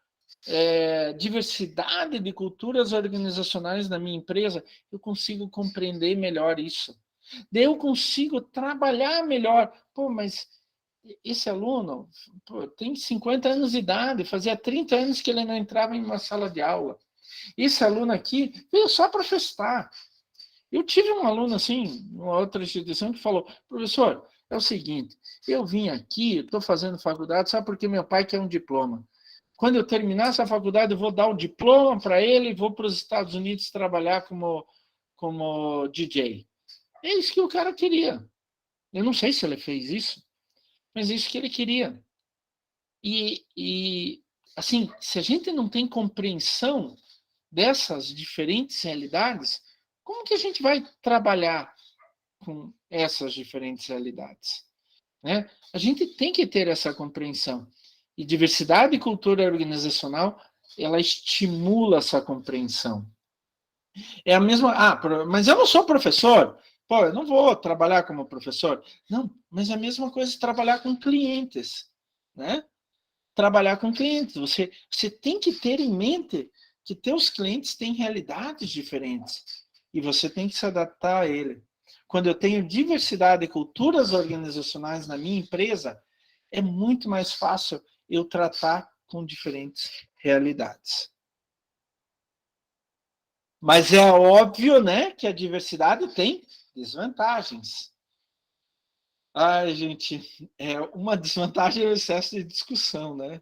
diversidade de culturas organizacionais na minha empresa, eu consigo compreender melhor isso. Daí eu consigo trabalhar melhor. Pô, mas esse aluno tem 50 anos de idade, fazia 30 anos que ele não entrava em uma sala de aula. Esse aluno aqui veio só para festar. Eu tive um aluno assim, numa outra instituição, que falou: professor, é o seguinte, eu vim aqui, estou fazendo faculdade, sabe porque meu pai quer um diploma. Quando eu terminar essa faculdade, eu vou dar o diploma para ele e vou para os Estados Unidos trabalhar como DJ. É isso que o cara queria. Eu não sei se ele fez isso, mas é isso que ele queria. E assim, se a gente não tem compreensão dessas diferentes realidades, como que a gente vai trabalhar com essas diferentes realidades? Né? A gente tem que ter essa compreensão. E diversidade e cultura organizacional, ela estimula essa compreensão. É a mesma... mas eu não sou professor. Pô, eu não vou trabalhar como professor. Não, mas é a mesma coisa de trabalhar com clientes. Né? Trabalhar com clientes. Você tem que ter em mente que teus clientes têm realidades diferentes. E você tem que se adaptar a ele. Quando eu tenho diversidade e culturas organizacionais na minha empresa, é muito mais fácil eu tratar com diferentes realidades. Mas é óbvio, né, que a diversidade tem desvantagens. Ai, gente, uma desvantagem é o excesso de discussão, né?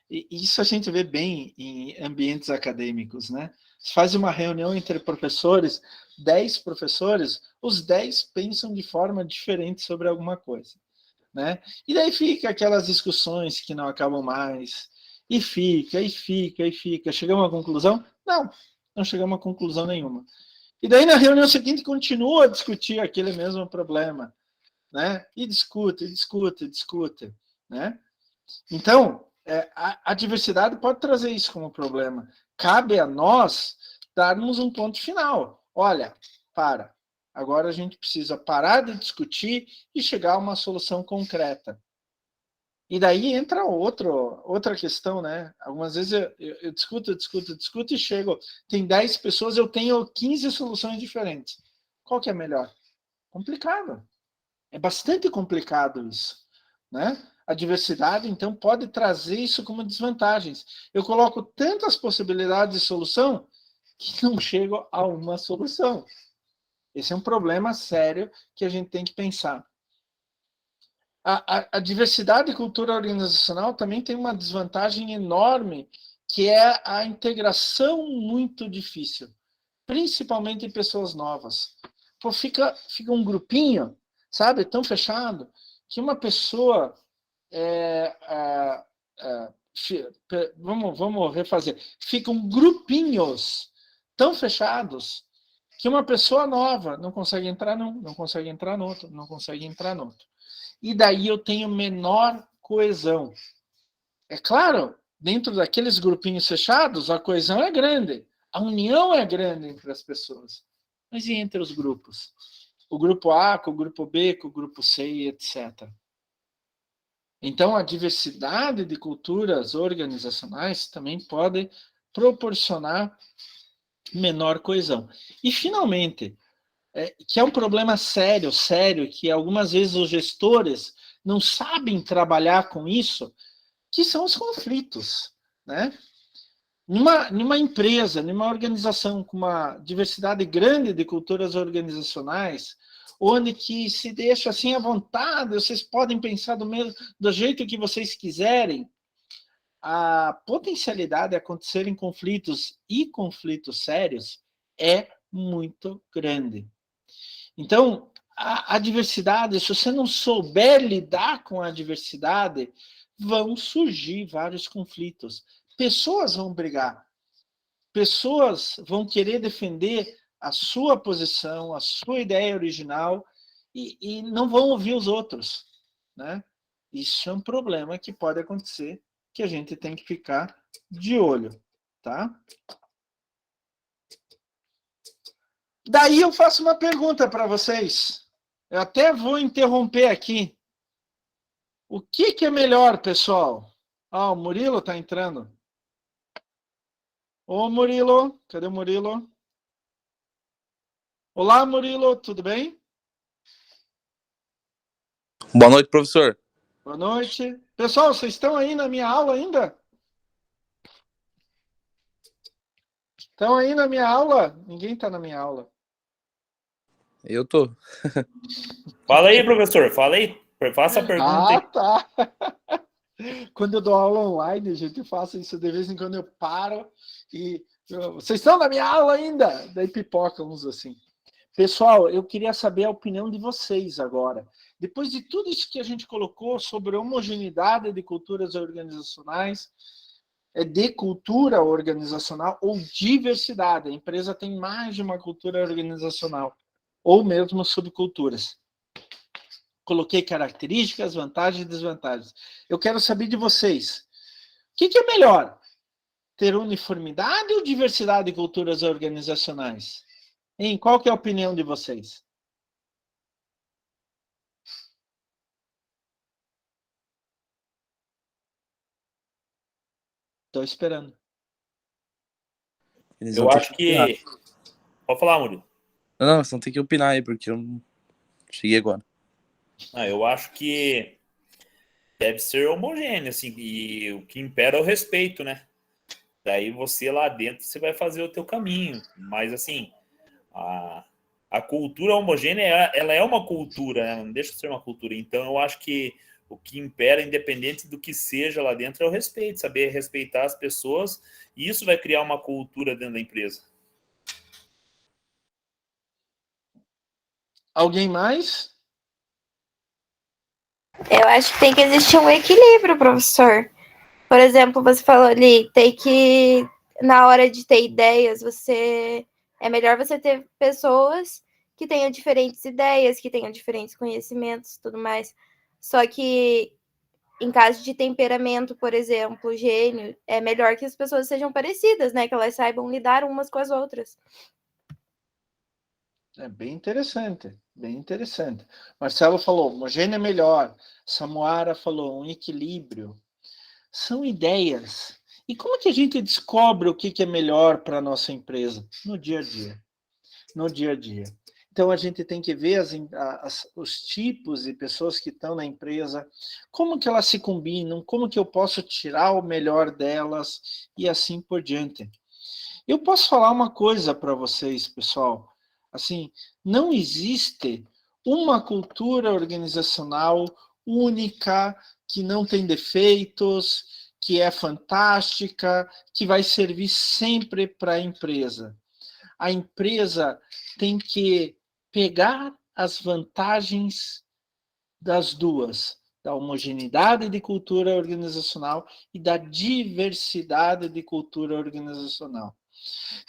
E isso a gente vê bem em ambientes acadêmicos, né? Se faz uma reunião entre professores, 10 professores, os 10 pensam de forma diferente sobre alguma coisa, né? E daí fica aquelas discussões que não acabam mais, e fica. Chegamos a uma conclusão? Não chegamos a conclusão nenhuma. E daí na reunião seguinte continua a discutir aquele mesmo problema, né? E discute, né? Então, a diversidade pode trazer isso como problema. Cabe a nós darmos um ponto final. Olha, agora a gente precisa parar de discutir e chegar a uma solução concreta. E daí entra outra questão, né? Algumas vezes eu discuto e chego, tem 10 pessoas, eu tenho 15 soluções diferentes. Qual que é melhor? Complicado. É bastante complicado isso, né? A diversidade, então, pode trazer isso como desvantagens. Eu coloco tantas possibilidades de solução que não chego a uma solução. Esse é um problema sério que a gente tem que pensar. A diversidade e cultura organizacional também tem uma desvantagem enorme, que é a integração muito difícil, principalmente em pessoas novas. Pô, fica um grupinho, sabe, tão fechado, que uma pessoa... vamos refazer. Ficam grupinhos tão fechados que uma pessoa nova não consegue entrar num, não consegue entrar no outro, não consegue entrar no outro. E daí eu tenho menor coesão. É claro, dentro daqueles grupinhos fechados, a coesão é grande, a união é grande entre as pessoas. Mas e entre os grupos? O grupo A com o grupo B, com o grupo C, etc. Então, a diversidade de culturas organizacionais também pode proporcionar menor coesão. E, finalmente, que é um problema sério, que algumas vezes os gestores não sabem trabalhar com isso, que são os conflitos, né? Numa empresa, numa organização com uma diversidade grande de culturas organizacionais, onde que se deixa assim à vontade, vocês podem pensar do jeito que vocês quiserem, a potencialidade de acontecerem conflitos e conflitos sérios é muito grande. Então, a diversidade, se você não souber lidar com a diversidade, vão surgir vários conflitos. Pessoas vão brigar. Pessoas vão querer defender a sua posição, a sua ideia original, e não vão ouvir os outros, né? Isso é um problema que pode acontecer, que a gente tem que ficar de olho, tá? Daí eu faço uma pergunta para vocês. Eu até vou interromper aqui. O que é melhor, pessoal? O Murilo está entrando. Ô, Murilo, cadê o Murilo? Olá, Murilo, tudo bem? Boa noite, professor. Boa noite. Pessoal, vocês estão aí na minha aula ainda? Estão aí na minha aula? Ninguém está na minha aula. Eu tô. Fala aí, professor, fala aí. Faça a pergunta aí. Tá. Quando eu dou aula online, gente, eu faço isso de vez em quando, eu paro e... Vocês estão na minha aula ainda? Daí pipoca uns assim. Pessoal, eu queria saber a opinião de vocês agora. Depois de tudo isso que a gente colocou sobre homogeneidade de culturas organizacionais, de cultura organizacional ou diversidade. A empresa tem mais de uma cultura organizacional, ou mesmo subculturas. Coloquei características, vantagens e desvantagens. Eu quero saber de vocês. O que é melhor? Ter uniformidade ou diversidade de culturas organizacionais? Hein? Qual que é a opinião de vocês? Estou esperando. Eu acho que... Pode falar, Murilo. Não, você não tem que opinar aí, porque eu não cheguei agora. Eu acho que deve ser homogêneo, assim, e o que impera é o respeito, né? Daí você lá dentro, você vai fazer o teu caminho. Mas, assim, a cultura homogênea, ela é uma cultura, né? Não deixa de ser uma cultura. Então, eu acho que o que impera, independente do que seja lá dentro, é o respeito. Saber respeitar as pessoas. E isso vai criar uma cultura dentro da empresa. Alguém mais? Eu acho que tem que existir um equilíbrio, professor. Por exemplo, você falou ali, tem que, na hora de ter ideias, é melhor você ter pessoas que tenham diferentes ideias, que tenham diferentes conhecimentos, tudo mais. Só que, em caso de temperamento, por exemplo, gênio, é melhor que as pessoas sejam parecidas, né? Que elas saibam lidar umas com as outras. É bem interessante, bem interessante. Marcelo falou, homogêneo é melhor. Samuara falou, um equilíbrio. São ideias. E como que a gente descobre o que é melhor para a nossa empresa? No dia a dia. No dia a dia. Então, a gente tem que ver os tipos de pessoas que estão na empresa, como que elas se combinam, como que eu posso tirar o melhor delas e assim por diante. Eu posso falar uma coisa para vocês, pessoal. Assim, não existe uma cultura organizacional única, que não tem defeitos, que é fantástica, que vai servir sempre para a empresa. A empresa tem que pegar as vantagens das duas, da homogeneidade de cultura organizacional e da diversidade de cultura organizacional.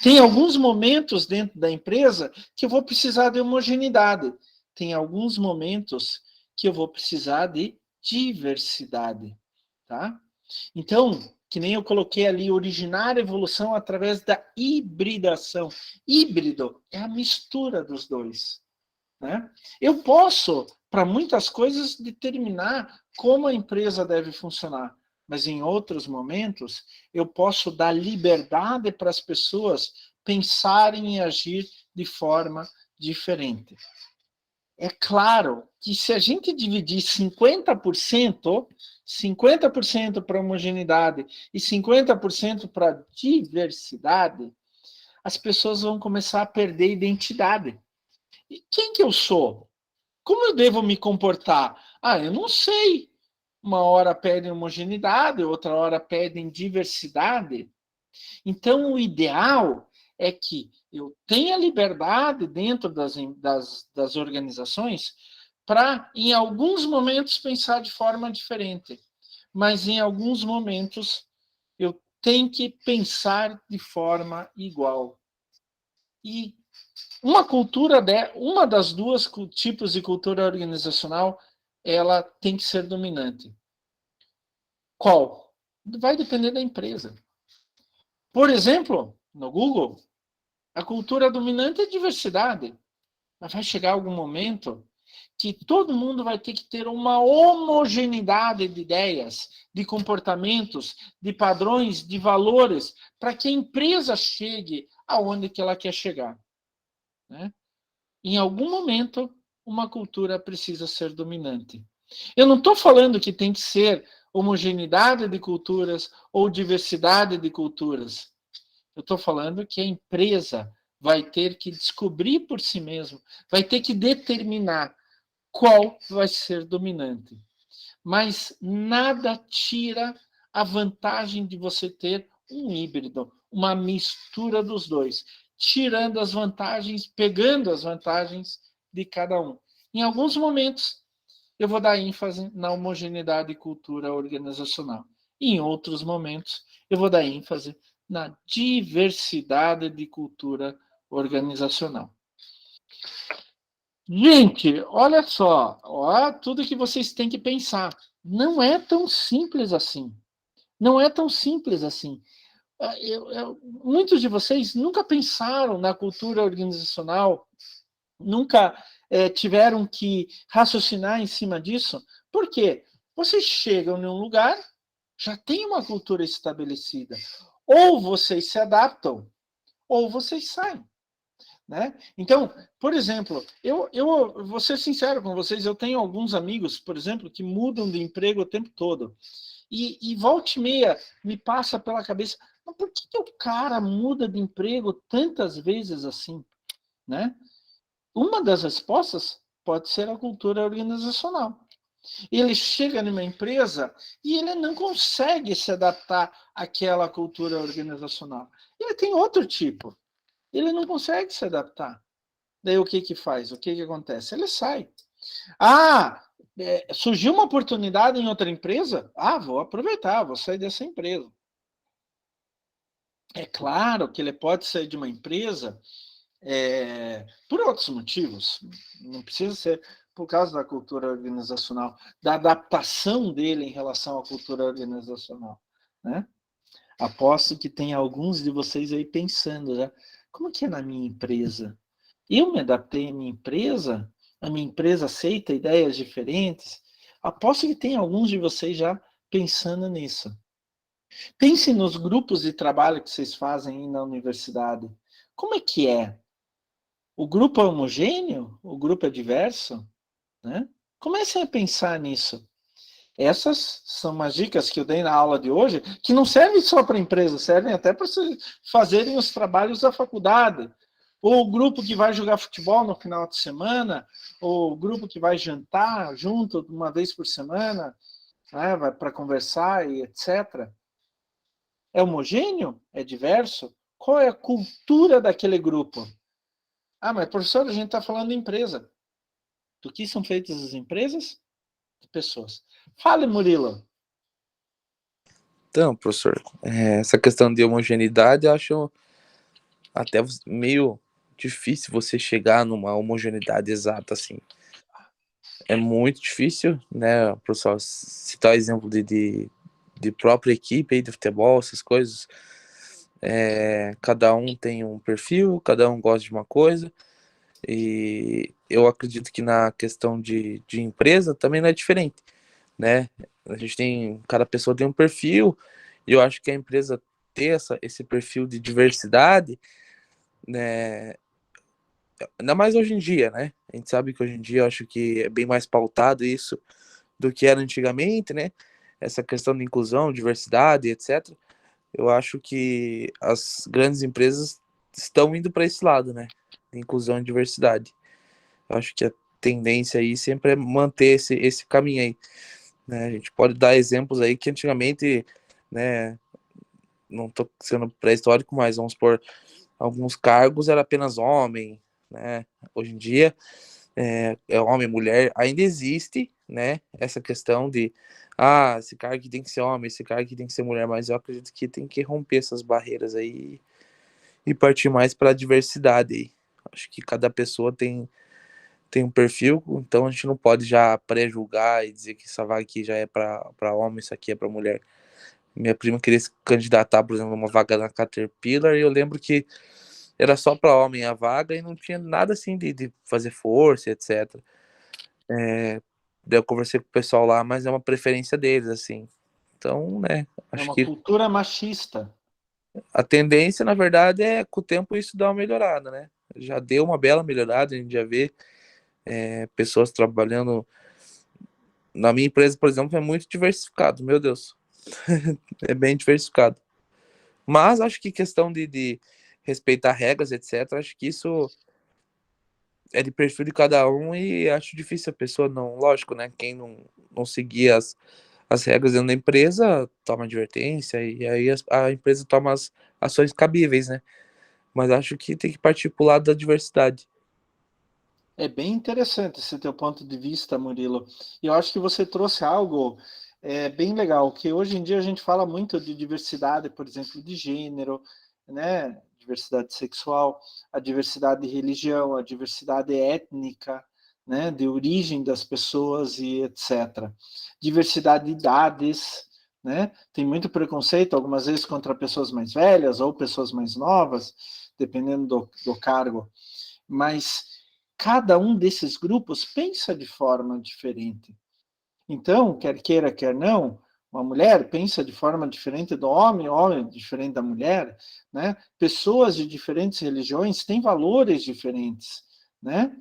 Tem alguns momentos dentro da empresa que eu vou precisar de homogeneidade. Tem alguns momentos que eu vou precisar de diversidade, tá? Então, que nem eu coloquei ali, originar a evolução através da hibridação. Híbrido é a mistura dos dois, né? Eu posso, para muitas coisas, determinar como a empresa deve funcionar, mas em outros momentos eu posso dar liberdade para as pessoas pensarem e agir de forma diferente. É claro que se a gente dividir 50% para homogeneidade e 50% para diversidade, as pessoas vão começar a perder identidade. E quem que eu sou? Como eu devo me comportar? Ah, eu não sei. Uma hora pedem homogeneidade, outra hora pedem diversidade. Então, o ideal é que eu tenha liberdade dentro das organizações para, em alguns momentos, pensar de forma diferente. Mas, em alguns momentos, eu tenho que pensar de forma igual. E uma das duas tipos de cultura organizacional, ela tem que ser dominante. Qual? Vai depender da empresa. Por exemplo, no Google, a cultura dominante é diversidade. Mas vai chegar algum momento que todo mundo vai ter que ter uma homogeneidade de ideias, de comportamentos, de padrões, de valores, para que a empresa chegue aonde que ela quer chegar, né? Em algum momento, uma cultura precisa ser dominante. Eu não estou falando que tem que ser homogeneidade de culturas ou diversidade de culturas. Eu estou falando que a empresa vai ter que descobrir por si mesma, vai ter que determinar qual vai ser dominante. Mas nada tira a vantagem de você ter um híbrido, uma mistura dos dois, tirando as vantagens, pegando as vantagens de cada um. Em alguns momentos, eu vou dar ênfase na homogeneidade e cultura organizacional. Em outros momentos, eu vou dar ênfase na diversidade de cultura organizacional. Gente, olha só, ó, tudo que vocês têm que pensar. Não é tão simples assim. Não é tão simples assim. Muitos de vocês nunca pensaram na cultura organizacional, nunca tiveram que raciocinar em cima disso. Por quê? Vocês chegam em um lugar, já tem uma cultura estabelecida. Ou vocês se adaptam, ou vocês saem. Né? Então, por exemplo, eu vou ser sincero com vocês, eu tenho alguns amigos, por exemplo, que mudam de emprego o tempo todo. E volta e meia me passa pela cabeça, mas por que o cara muda de emprego tantas vezes assim? Né? Uma das respostas pode ser a cultura organizacional. Ele chega numa empresa e ele não consegue se adaptar àquela cultura organizacional. Ele tem outro tipo. Ele não consegue se adaptar. Daí o que que faz? O que que acontece? Ele sai. Ah, surgiu uma oportunidade em outra empresa? Ah, vou aproveitar, vou sair dessa empresa. É claro que ele pode sair de uma empresa por outros motivos. Não precisa ser por causa da cultura organizacional, da adaptação dele em relação à cultura organizacional, né? Aposto que tem alguns de vocês aí pensando, né? Como que é na minha empresa? Eu me adaptei à minha empresa? A minha empresa aceita ideias diferentes? Aposto que tem alguns de vocês já pensando nisso. Pense nos grupos de trabalho que vocês fazem aí na universidade. Como é que é? O grupo é homogêneo? O grupo é diverso? Né? Comecem a pensar nisso. Essas são umas dicas que eu dei na aula de hoje, que não servem só para a empresa, servem até para vocês fazerem os trabalhos da faculdade. Ou o grupo que vai jogar futebol no final de semana, ou o grupo que vai jantar junto uma vez por semana, né, vai para conversar e etc. É homogêneo? É diverso? Qual é a cultura daquele grupo? Ah, mas professor, a gente está falando de empresa. Do que são feitas as empresas? De pessoas. Fale, Murilo. Então, professor, essa questão de homogeneidade eu acho até meio difícil você chegar numa homogeneidade exata, assim. É muito difícil, né? Pessoal, citar o exemplo de própria equipe aí de futebol, essas coisas. Cada um tem um perfil, cada um gosta de uma coisa. E eu acredito que na questão de empresa também não é diferente, né? A gente tem, cada pessoa tem um perfil, e eu acho que a empresa ter esse perfil de diversidade, né? Ainda mais hoje em dia, né? A gente sabe que hoje em dia eu acho que é bem mais pautado isso do que era antigamente, né? Essa questão de inclusão, diversidade, etc. Eu acho que as grandes empresas estão indo para esse lado, né? Inclusão e diversidade. Eu acho que a tendência aí sempre é manter esse caminho aí, né? A gente pode dar exemplos aí que antigamente, né? Não tô sendo pré-histórico, mas vamos supor, alguns cargos era apenas homem, né? Hoje em dia é homem, mulher, ainda existe, né? Essa questão de esse cara aqui tem que ser homem, esse cara aqui tem que ser mulher, mas eu acredito que tem que romper essas barreiras aí e partir mais para a diversidade aí. Acho que cada pessoa tem um perfil, então a gente não pode já pré-julgar e dizer que essa vaga aqui já é para homem, isso aqui é para mulher. Minha prima queria se candidatar, por exemplo, numa vaga na Caterpillar, e eu lembro que era só para homem a vaga e não tinha nada assim de fazer força, etc. Daí eu conversei com o pessoal lá, mas é uma preferência deles, assim. Então, né, É acho uma que cultura machista. a tendência, na verdade, é com o tempo isso dar uma melhorada, né? Já deu uma bela melhorada, a gente já vê pessoas trabalhando. Na minha empresa, por exemplo, é muito diversificado, meu Deus. É bem diversificado. Mas acho que questão de respeitar regras, etc., acho que isso é de perfil de cada um e acho difícil a pessoa não. Lógico, né? Quem não seguir as regras dentro da empresa toma advertência e aí a empresa toma as ações cabíveis, né? Mas acho que tem que partir para o lado da diversidade. É bem interessante esse teu ponto de vista, Murilo. E eu acho que você trouxe algo bem legal, que hoje em dia a gente fala muito de diversidade, por exemplo, de gênero, né? Diversidade sexual, a diversidade de religião, a diversidade étnica, né? De origem das pessoas e etc. Diversidade de idades, né? Tem muito preconceito, algumas vezes, contra pessoas mais velhas ou pessoas mais novas, dependendo do cargo. Mas cada um desses grupos pensa de forma diferente. Então, quer queira, quer não, uma mulher pensa de forma diferente do homem, homem diferente da mulher, né? Pessoas de diferentes religiões têm valores diferentes, né?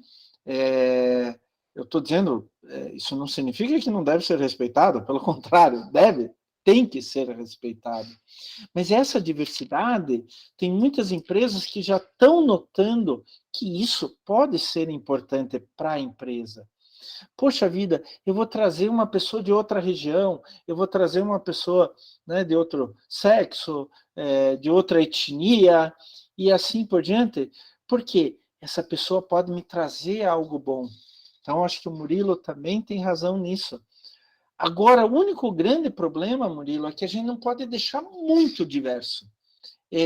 Eu estou dizendo, isso não significa que não deve ser respeitado, pelo contrário, tem que ser respeitado. Mas essa diversidade, tem muitas empresas que já estão notando que isso pode ser importante para a empresa. Poxa vida, eu vou trazer uma pessoa de outra região, eu vou trazer uma pessoa, né, de outro sexo, de outra etnia, e assim por diante, porque essa pessoa pode me trazer algo bom. Então, acho que o Murilo também tem razão nisso. Agora, o único grande problema, Murilo, é que a gente não pode deixar muito diverso.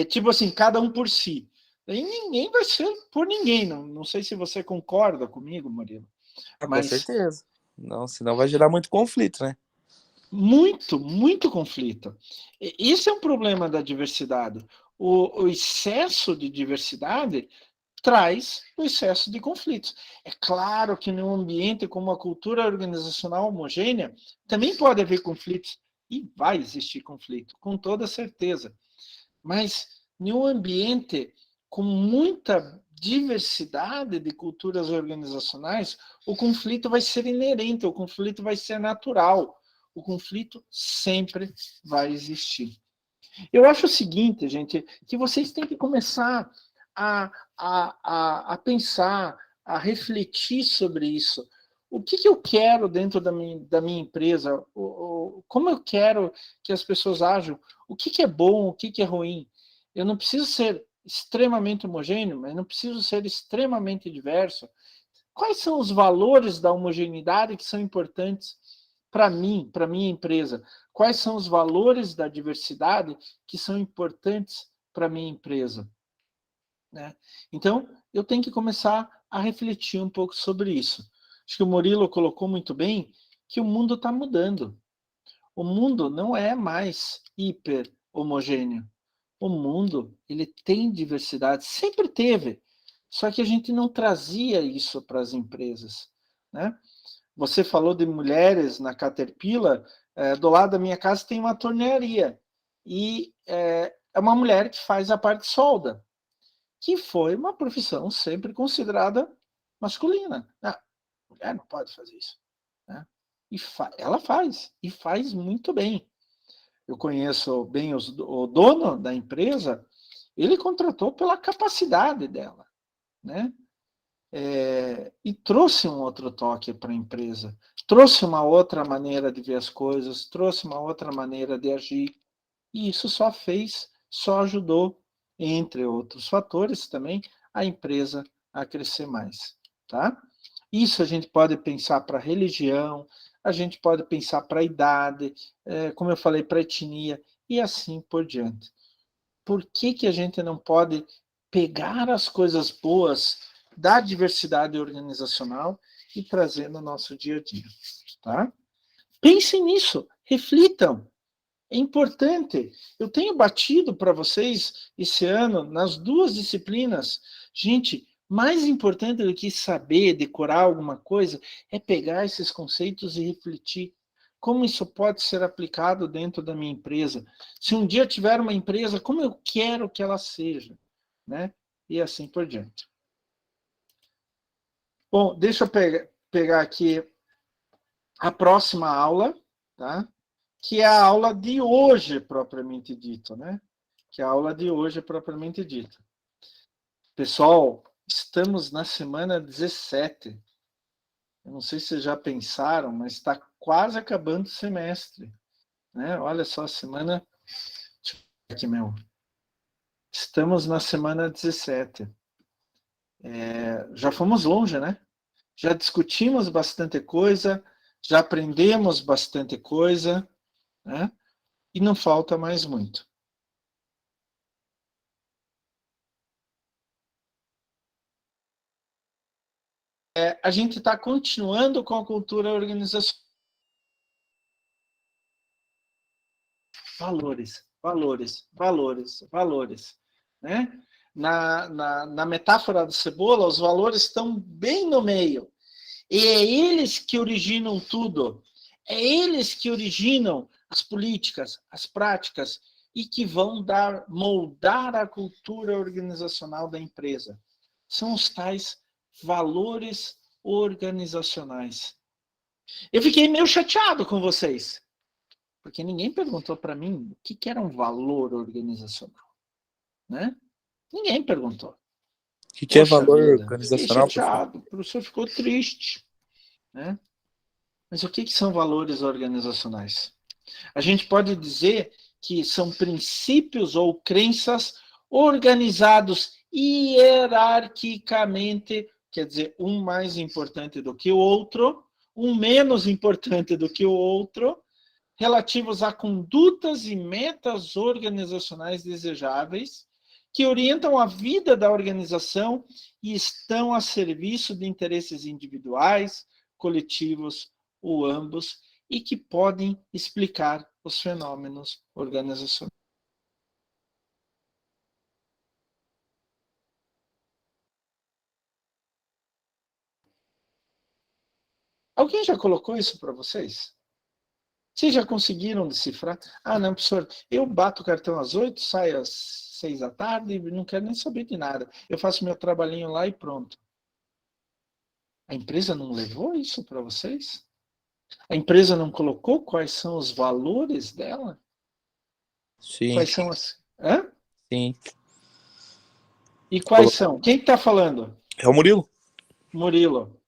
Tipo assim, cada um por si. E ninguém vai ser por ninguém. Não sei se você concorda comigo, Murilo. Com Mas certeza. Não, senão vai gerar muito conflito, né? muito, muito conflito. Esse é um problema da diversidade. O excesso de diversidade traz o excesso de conflitos. É claro que num ambiente com uma cultura organizacional homogênea, também pode haver conflitos, e vai existir conflito, com toda certeza. Mas em um ambiente com muita diversidade de culturas organizacionais, o conflito vai ser inerente, o conflito vai ser natural. O conflito sempre vai existir. Eu acho o seguinte, gente, que vocês têm que começar a pensar, a refletir sobre isso. O que eu quero dentro da minha empresa? Como eu quero que as pessoas ajam? O que é bom, o que é ruim? Eu não preciso ser extremamente homogêneo, mas não preciso ser extremamente diverso. Quais são os valores da homogeneidade que são importantes para mim, para minha empresa? Quais são os valores da diversidade que são importantes para minha empresa? né? Então, eu tenho que começar a refletir um pouco sobre isso. Acho que o Murilo colocou muito bem que o mundo está mudando. O mundo não é mais hiper homogêneo. O mundo, ele tem diversidade, sempre teve, só que a gente não trazia isso para as empresas, né? Você falou de mulheres na Caterpillar, do lado da minha casa tem uma tornearia, e é uma mulher que faz a parte de solda, que foi uma profissão sempre considerada masculina. A mulher não pode fazer isso, né? E ela faz, e faz muito bem. Eu conheço bem o dono da empresa, ele contratou pela capacidade dela, né? E trouxe um outro toque para a empresa, trouxe uma outra maneira de ver as coisas, trouxe uma outra maneira de agir, e isso só ajudou, entre outros fatores também, a empresa a crescer mais, tá? Isso a gente pode pensar para a religião, a gente pode pensar para a idade, como eu falei, para a etnia, e assim por diante. Por que a gente não pode pegar as coisas boas da diversidade organizacional e trazer no nosso dia a dia, tá? Pensem nisso, reflitam. É importante. Eu tenho batido para vocês esse ano nas 2 disciplinas. Gente, mais importante do que saber, decorar alguma coisa, é pegar esses conceitos e refletir. Como isso pode ser aplicado dentro da minha empresa? Se um dia tiver uma empresa, como eu quero que ela seja, né? E assim por diante. Bom, deixa eu pegar aqui a próxima aula, tá? Que é a aula de hoje, propriamente dito, né? Que é a aula de hoje, propriamente dita. Pessoal, estamos na semana 17. Eu não sei se vocês já pensaram, mas está quase acabando o semestre, né? Olha só, a semana... Deixa eu ver aqui, meu. Estamos na semana 17. Já fomos longe, né? Já discutimos bastante coisa, já aprendemos bastante coisa, né? E não falta mais muito. A gente está continuando com a cultura organizacional. Valores. Né? Na metáfora da cebola, os valores estão bem no meio. E é eles que originam tudo. É eles que originam as políticas, as práticas, e que vão moldar a cultura organizacional da empresa. São os tais valores organizacionais. Eu fiquei meio chateado com vocês, porque ninguém perguntou para mim o que era um valor organizacional, né? Ninguém perguntou. O que é valor Vida, organizacional? fiquei chateado, o professor ficou triste, né? Mas o que são valores organizacionais? A gente pode dizer que são princípios ou crenças organizados hierarquicamente, quer dizer, um mais importante do que o outro, um menos importante do que o outro, relativos a condutas e metas organizacionais desejáveis, que orientam a vida da organização e estão a serviço de interesses individuais, coletivos ou ambos, e que podem explicar os fenômenos organizacionais. Alguém já colocou isso para vocês? Vocês já conseguiram decifrar? Ah, não, professor, eu bato o cartão às 8, saio às 6 da tarde e não quero nem saber de nada. Eu faço meu trabalhinho lá e pronto. A empresa não levou isso para vocês? A empresa não colocou quais são os valores dela? Sim. Quais são as... Hã? Sim. E quais são? Quem está falando? É o Murilo. Murilo.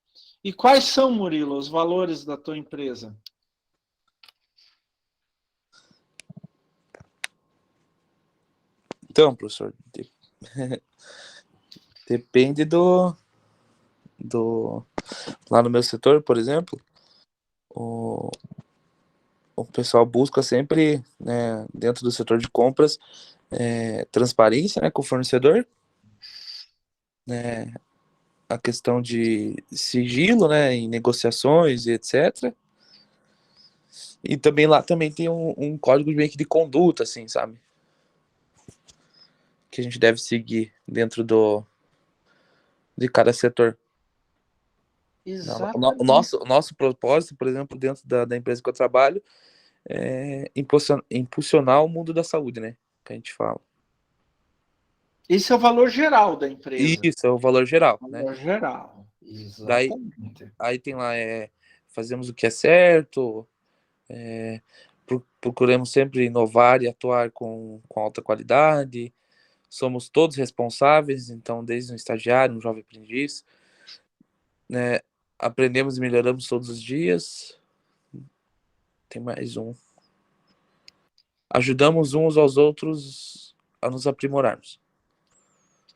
E quais são, Murilo, os valores da tua empresa? Então, professor, depende do... Lá no meu setor, por exemplo, o pessoal busca sempre, né, dentro do setor de compras, transparência, né, com o fornecedor, né, a questão de sigilo, né, em negociações e etc. E também lá também tem um código meio que de conduta, assim, sabe? Que a gente deve seguir dentro de cada setor. O nosso propósito, por exemplo, dentro da empresa que eu trabalho, é impulsionar o mundo da saúde, né? Que a gente fala. Esse é o valor geral da empresa. Isso, é o valor geral, O né? valor geral, exatamente. Aí tem lá, fazemos o que é certo, procuramos sempre inovar e atuar com alta qualidade, somos todos responsáveis, então desde um estagiário, um jovem aprendiz, né, aprendemos e melhoramos todos os dias. Tem mais um. Ajudamos uns aos outros a nos aprimorarmos.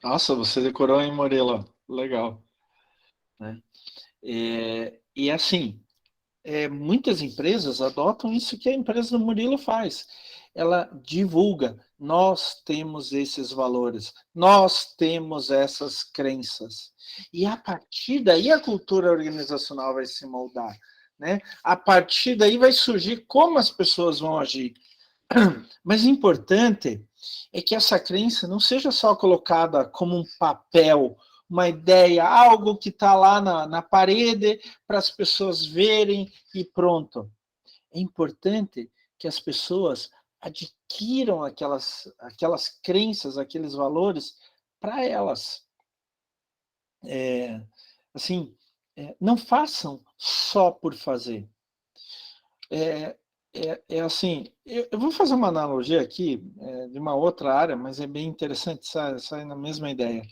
Nossa, você decorou, hein, Morelo? Legal. Né? E assim, muitas empresas adotam isso que a empresa do Murilo faz. Ela divulga, nós temos esses valores, nós temos essas crenças. E a partir daí a cultura organizacional vai se moldar. Né? A partir daí vai surgir como as pessoas vão agir. Mas o importante é que essa crença não seja só colocada como um papel, uma ideia, algo que está lá na parede para as pessoas verem e pronto. É importante que as pessoas adquiram aquelas crenças, aqueles valores para elas. Não façam só por fazer. Assim, eu vou fazer uma analogia aqui de uma outra área, mas é bem interessante, sai na mesma ideia.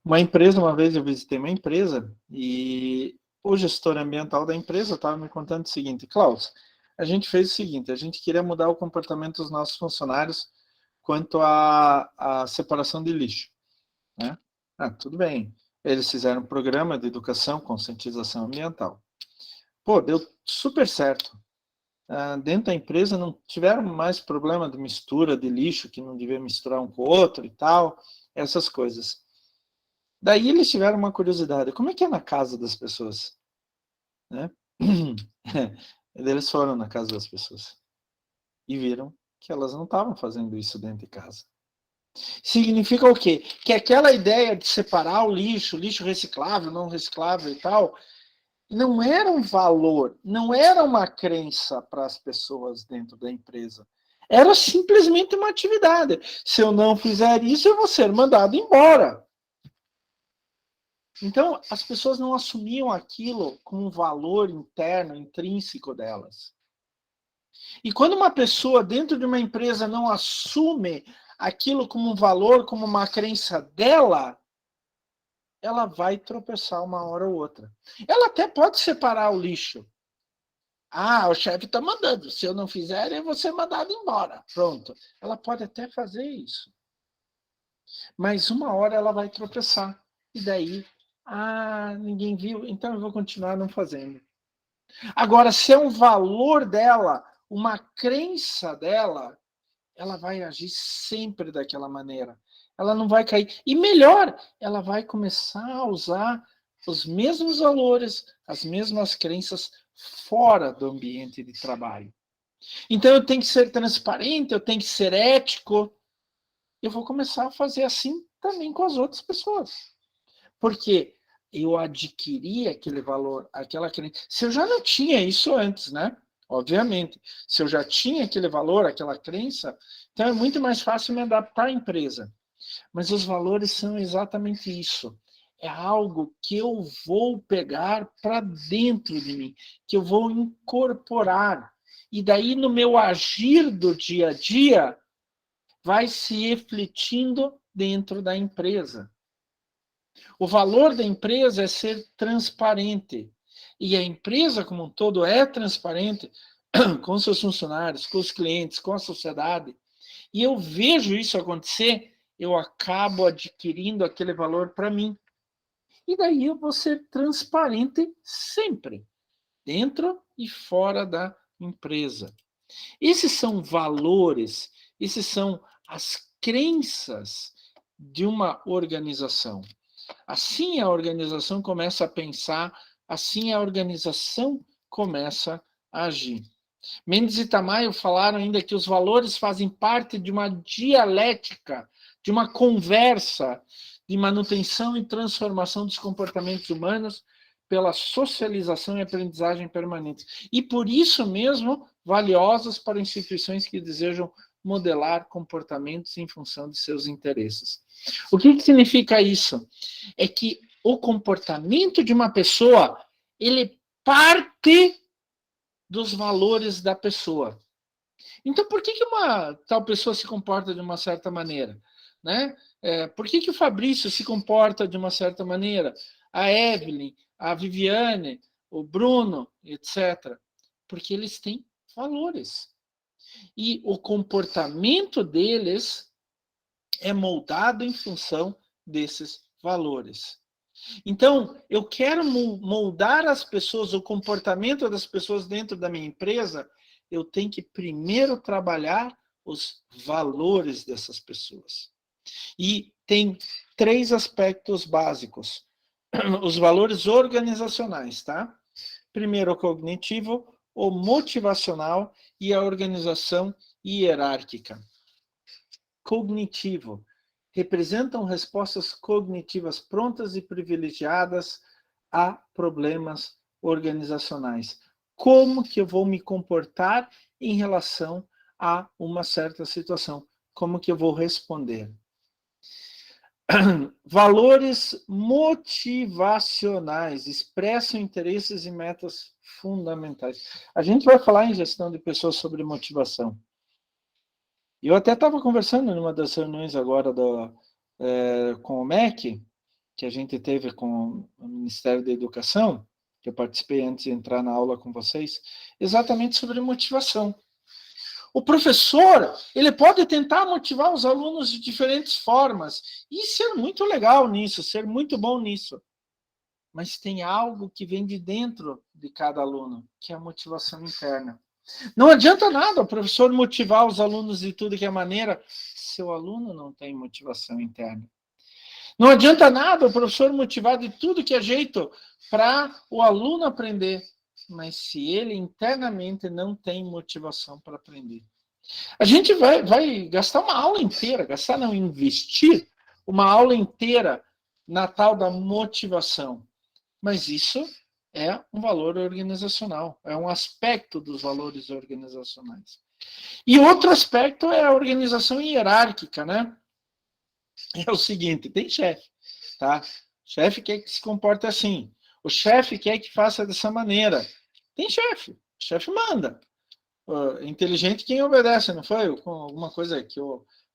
Uma vez eu visitei uma empresa e o gestor ambiental da empresa estava me contando o seguinte: Klaus, a gente fez o seguinte, a gente queria mudar o comportamento dos nossos funcionários quanto à separação de lixo. Né? Tudo bem. Eles fizeram um programa de educação, conscientização ambiental. Pô, deu super certo. Dentro da empresa não tiveram mais problema de mistura de lixo, que não devia misturar um com o outro e tal, essas coisas. Daí eles tiveram uma curiosidade, como é que é na casa das pessoas? Né? Eles foram na casa das pessoas e viram que elas não estavam fazendo isso dentro de casa. Significa o quê? Que aquela ideia de separar o lixo reciclável, não reciclável e tal, não era um valor, não era uma crença para as pessoas dentro da empresa. Era simplesmente uma atividade. Se eu não fizer isso, eu vou ser mandado embora. Então, as pessoas não assumiam aquilo como um valor interno, intrínseco delas. E quando uma pessoa dentro de uma empresa não assume aquilo como um valor, como uma crença dela, ela vai tropeçar uma hora ou outra. Ela até pode separar o lixo. O chefe está mandando. Se eu não fizer, eu vou ser mandado embora. Pronto. Ela pode até fazer isso. Mas uma hora ela vai tropeçar. E daí, ninguém viu, então eu vou continuar não fazendo. Agora, se é um valor dela, uma crença dela, ela vai agir sempre daquela maneira. Ela não vai cair. E melhor, ela vai começar a usar os mesmos valores, as mesmas crenças fora do ambiente de trabalho. Então eu tenho que ser transparente, eu tenho que ser ético. Eu vou começar a fazer assim também com as outras pessoas. Porque eu adquiri aquele valor, aquela crença. Se eu já não tinha isso antes, né? Obviamente. Se eu já tinha aquele valor, aquela crença, então é muito mais fácil me adaptar à empresa. Mas os valores são exatamente isso. É algo que eu vou pegar para dentro de mim, que eu vou incorporar. E daí, no meu agir do dia a dia, vai se refletindo dentro da empresa. O valor da empresa é ser transparente. E a empresa, como um todo, é transparente com seus funcionários, com os clientes, com a sociedade. E eu vejo isso acontecer, eu acabo adquirindo aquele valor para mim. E daí eu vou ser transparente sempre, dentro e fora da empresa. Esses são valores, esses são as crenças de uma organização. Assim a organização começa a pensar, assim a organização começa a agir. Mendes e Tamayo falaram ainda que os valores fazem parte de uma dialética, de uma conversa de manutenção e transformação dos comportamentos humanos pela socialização e aprendizagem permanente. E por isso mesmo, valiosos para instituições que desejam modelar comportamentos em função de seus interesses. O que significa isso? É que o comportamento de uma pessoa, ele parte dos valores da pessoa. Então, por que uma tal pessoa se comporta de uma certa maneira? Né? Por que o Fabrício se comporta de uma certa maneira? A Evelyn, a Viviane, o Bruno, etc. Porque eles têm valores. E o comportamento deles é moldado em função desses valores. Então, eu quero moldar as pessoas, o comportamento das pessoas dentro da minha empresa, eu tenho que primeiro trabalhar os valores dessas pessoas. E tem 3 aspectos básicos. Os valores organizacionais, tá? Primeiro, o cognitivo, o motivacional e a organização hierárquica. Cognitivo. Representam respostas cognitivas prontas e privilegiadas a problemas organizacionais. Como que eu vou me comportar em relação a uma certa situação? Como que eu vou responder? Valores motivacionais expressam interesses e metas fundamentais. A gente vai falar em gestão de pessoas sobre motivação. Eu até estava conversando numa das reuniões agora com o MEC, que a gente teve com o Ministério da Educação, que eu participei antes de entrar na aula com vocês, exatamente sobre motivação. O professor, ele pode tentar motivar os alunos de diferentes formas e ser muito legal nisso, ser muito bom nisso. Mas tem algo que vem de dentro de cada aluno, que é a motivação interna. Não adianta nada o professor motivar os alunos de tudo que é maneira, se o aluno não tem motivação interna. Não adianta nada o professor motivar de tudo que é jeito para o aluno aprender, mas se ele internamente não tem motivação para aprender. A gente vai gastar uma aula inteira, investir uma aula inteira na tal da motivação. Mas isso é um valor organizacional, é um aspecto dos valores organizacionais. E outro aspecto é a organização hierárquica, né? É o seguinte, tem chefe, tá? O chefe quer que se comporte assim. O chefe quer que faça dessa maneira. Tem chefe, o chefe manda. Inteligente quem obedece, não foi? Com alguma coisa que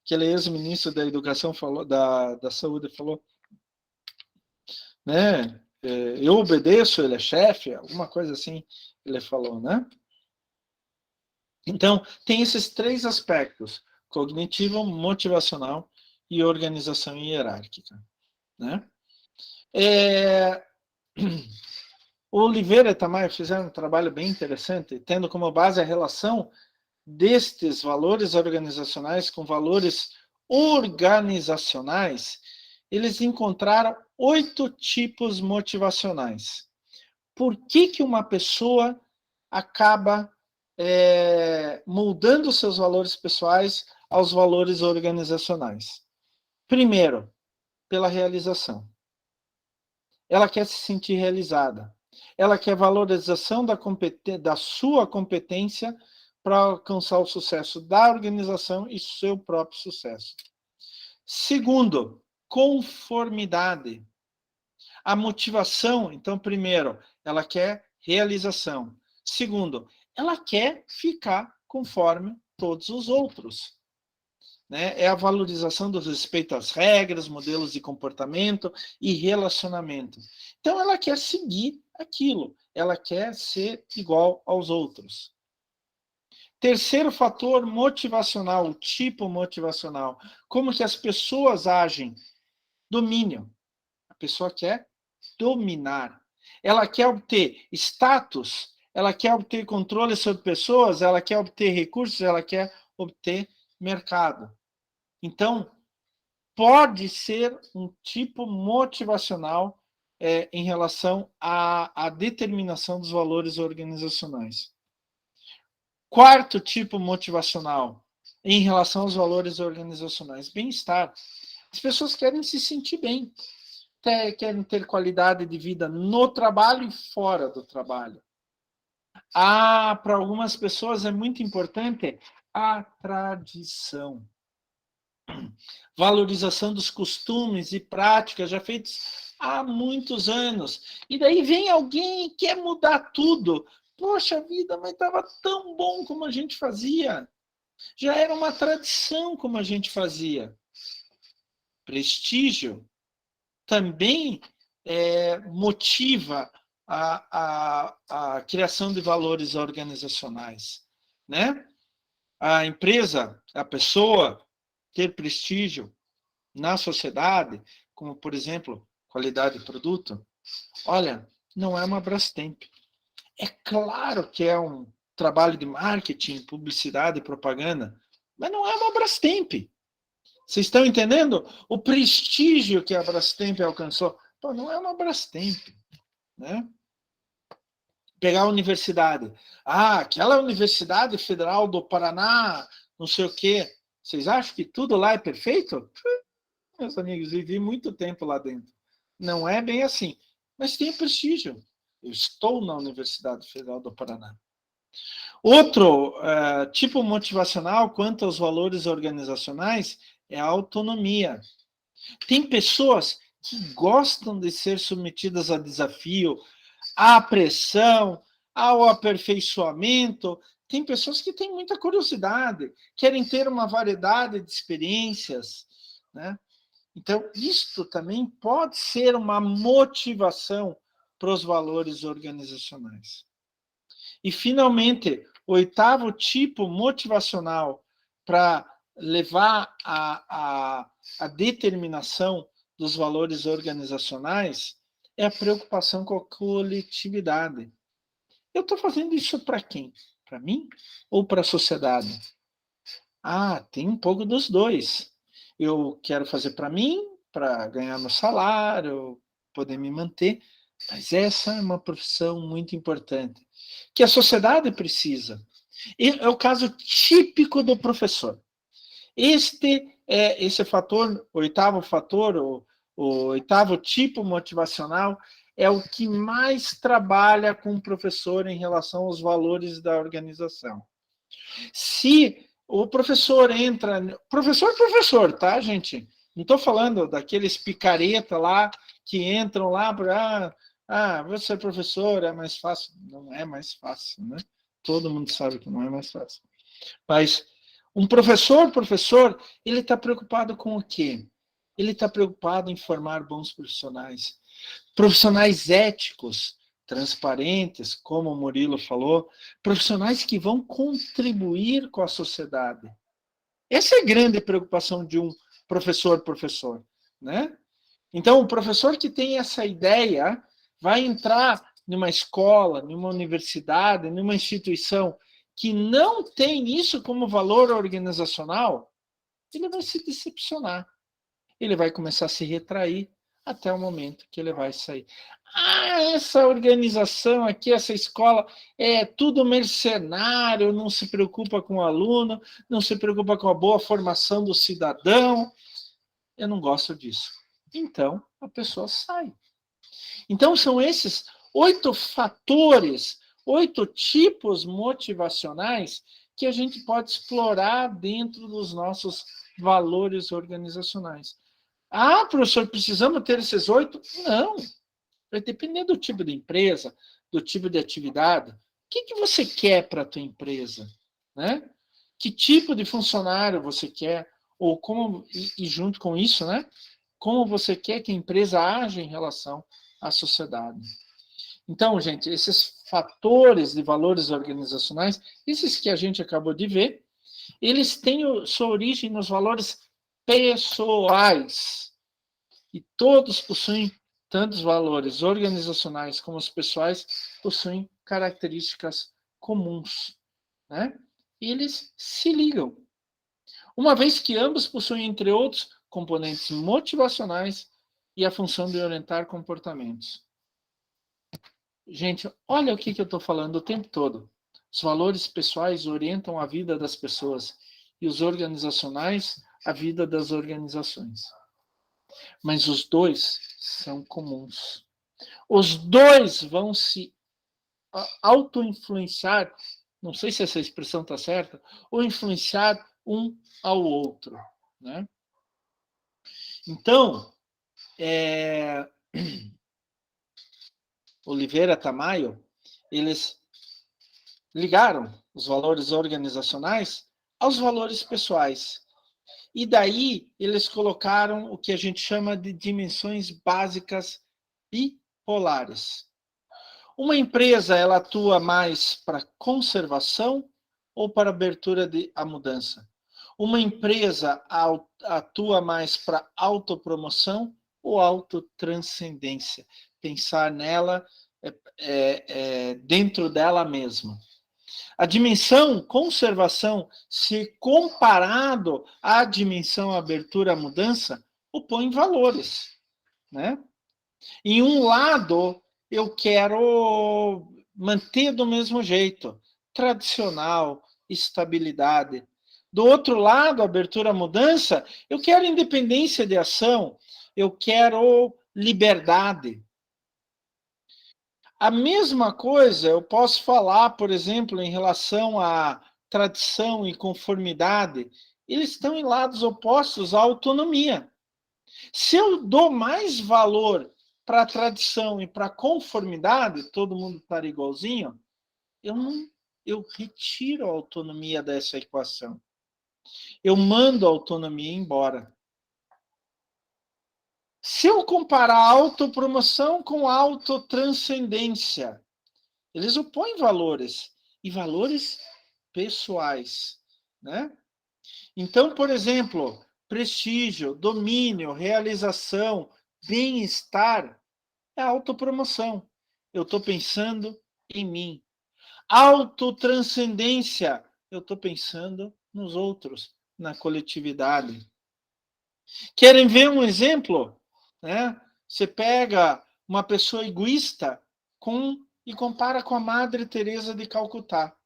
aquele ex-ministro da Educação falou, da Saúde falou, né? Eu obedeço, ele é chefe, alguma coisa assim ele falou, né? Então, tem esses 3 aspectos, cognitivo, motivacional e organização hierárquica, né? O Oliveira e Tamayo fizeram um trabalho bem interessante, tendo como base a relação destes valores organizacionais com valores organizacionais. Eles encontraram 8 tipos motivacionais. Por que uma pessoa acaba moldando seus valores pessoais aos valores organizacionais? Primeiro, pela realização. Ela quer se sentir realizada. Ela quer valorização da sua competência para alcançar o sucesso da organização e seu próprio sucesso. Segundo, conformidade. A motivação, então, primeiro, ela quer realização. Segundo, ela quer ficar conforme todos os outros. Né? É a valorização do respeito às regras, modelos de comportamento e relacionamento. Então, ela quer seguir aquilo. Ela quer ser igual aos outros. Terceiro fator motivacional, o tipo motivacional. Como que as pessoas agem? Domínio. A pessoa quer dominar. Ela quer obter status, ela quer obter controle sobre pessoas, ela quer obter recursos, ela quer obter mercado. Então, pode ser um tipo motivacional em relação à determinação dos valores organizacionais. Quarto tipo motivacional em relação aos valores organizacionais, bem-estar. As pessoas querem se sentir bem, querem ter qualidade de vida no trabalho e fora do trabalho. Para algumas pessoas é muito importante a tradição. Valorização dos costumes e práticas já feitos há muitos anos. E daí vem alguém e quer mudar tudo. Poxa vida, mas estava tão bom como a gente fazia. Já era uma tradição como a gente fazia. Prestígio também motiva a criação de valores organizacionais, né? A empresa, a pessoa ter prestígio na sociedade, como, por exemplo, qualidade de produto, olha, não é uma Brastemp. É claro que é um trabalho de marketing, publicidade e propaganda, mas não é uma Brastemp. Vocês estão entendendo? O prestígio que a Brastemp alcançou. Pô, não é uma Brastemp, né? Pegar a universidade. Aquela Universidade Federal do Paraná, não sei o quê. Vocês acham que tudo lá é perfeito? Meus amigos, vivi muito tempo lá dentro. Não é bem assim. Mas tem prestígio. Eu estou na Universidade Federal do Paraná. Outro tipo motivacional quanto aos valores organizacionais é a autonomia. Tem pessoas que gostam de ser submetidas a desafio, à pressão, ao aperfeiçoamento. Tem pessoas que têm muita curiosidade, querem ter uma variedade de experiências, né? Então, isto também pode ser uma motivação para os valores organizacionais. E, finalmente, o oitavo tipo motivacional para levar a determinação dos valores organizacionais é a preocupação com a coletividade. Eu estou fazendo isso para quem? Para mim ou para a sociedade? Tem um pouco dos dois. Eu quero fazer para mim, para ganhar meu salário, poder me manter, mas essa é uma profissão muito importante, que a sociedade precisa. E é o caso típico do professor. Esse fator, o oitavo fator, o oitavo tipo motivacional, é o que mais trabalha com o professor em relação aos valores da organização. Se o professor entra... Professor, tá, gente? Não estou falando daqueles picareta lá que entram lá para... você é professor, é mais fácil. Não é mais fácil, né? Todo mundo sabe que não é mais fácil. Mas um professor, ele está preocupado com o quê? Ele está preocupado em formar bons profissionais. Profissionais éticos, transparentes, como o Murilo falou, profissionais que vão contribuir com a sociedade. Essa é a grande preocupação de um professor, né? Então, o professor que tem essa ideia vai entrar numa escola, numa universidade, numa instituição que não tem isso como valor organizacional, ele vai se decepcionar. Ele vai começar a se retrair até o momento que ele vai sair. Essa organização aqui, essa escola, é tudo mercenário, não se preocupa com o aluno, não se preocupa com a boa formação do cidadão. Eu não gosto disso. Então, a pessoa sai. Então, são esses 8 fatores, 8 tipos motivacionais que a gente pode explorar dentro dos nossos valores organizacionais. Professor, precisamos ter esses 8? Não. Vai depender do tipo de empresa, do tipo de atividade. O que você quer para a tua empresa? Né? Que tipo de funcionário você quer? Ou como, e junto com isso, né? Como você quer que a empresa age em relação à sociedade. Então, gente, esses fatores de valores organizacionais, esses que a gente acabou de ver, eles têm sua origem nos valores pessoais. E todos possuem, tanto os valores organizacionais como os pessoais, possuem características comuns, né? E eles se ligam. Uma vez que ambos possuem, entre outros, componentes motivacionais e a função de orientar comportamentos. Gente, olha o que eu estou falando o tempo todo. Os valores pessoais orientam a vida das pessoas e os organizacionais a vida das organizações. Mas os dois são comuns. Os dois vão se auto-influenciar, não sei se essa expressão está certa, ou influenciar um ao outro, né? Então, Oliveira Tamayo, eles ligaram os valores organizacionais aos valores pessoais. E daí eles colocaram o que a gente chama de dimensões básicas bipolares. Uma empresa, ela atua mais para conservação ou para abertura à mudança? Uma empresa atua mais para autopromoção ou autotranscendência? Pensar nela dentro dela mesma. A dimensão conservação, se comparado à dimensão abertura à mudança, opõe valores, né? Em um lado, eu quero manter do mesmo jeito, tradicional, estabilidade. Do outro lado, abertura à mudança, eu quero independência de ação, eu quero liberdade. A mesma coisa eu posso falar, por exemplo, em relação à tradição e conformidade. Eles estão em lados opostos à autonomia. Se eu dou mais valor para a tradição e para a conformidade, todo mundo estar igualzinho, eu retiro a autonomia dessa equação. Eu mando a autonomia embora. Se eu comparar a autopromoção com a autotranscendência, eles opõem valores, e valores pessoais, né? Então, por exemplo, prestígio, domínio, realização, bem-estar é autopromoção. Eu estou pensando em mim. Autotranscendência, eu estou pensando nos outros, na coletividade. Querem ver um exemplo? Né? Você pega uma pessoa egoísta e compara com a Madre Teresa de Calcutá.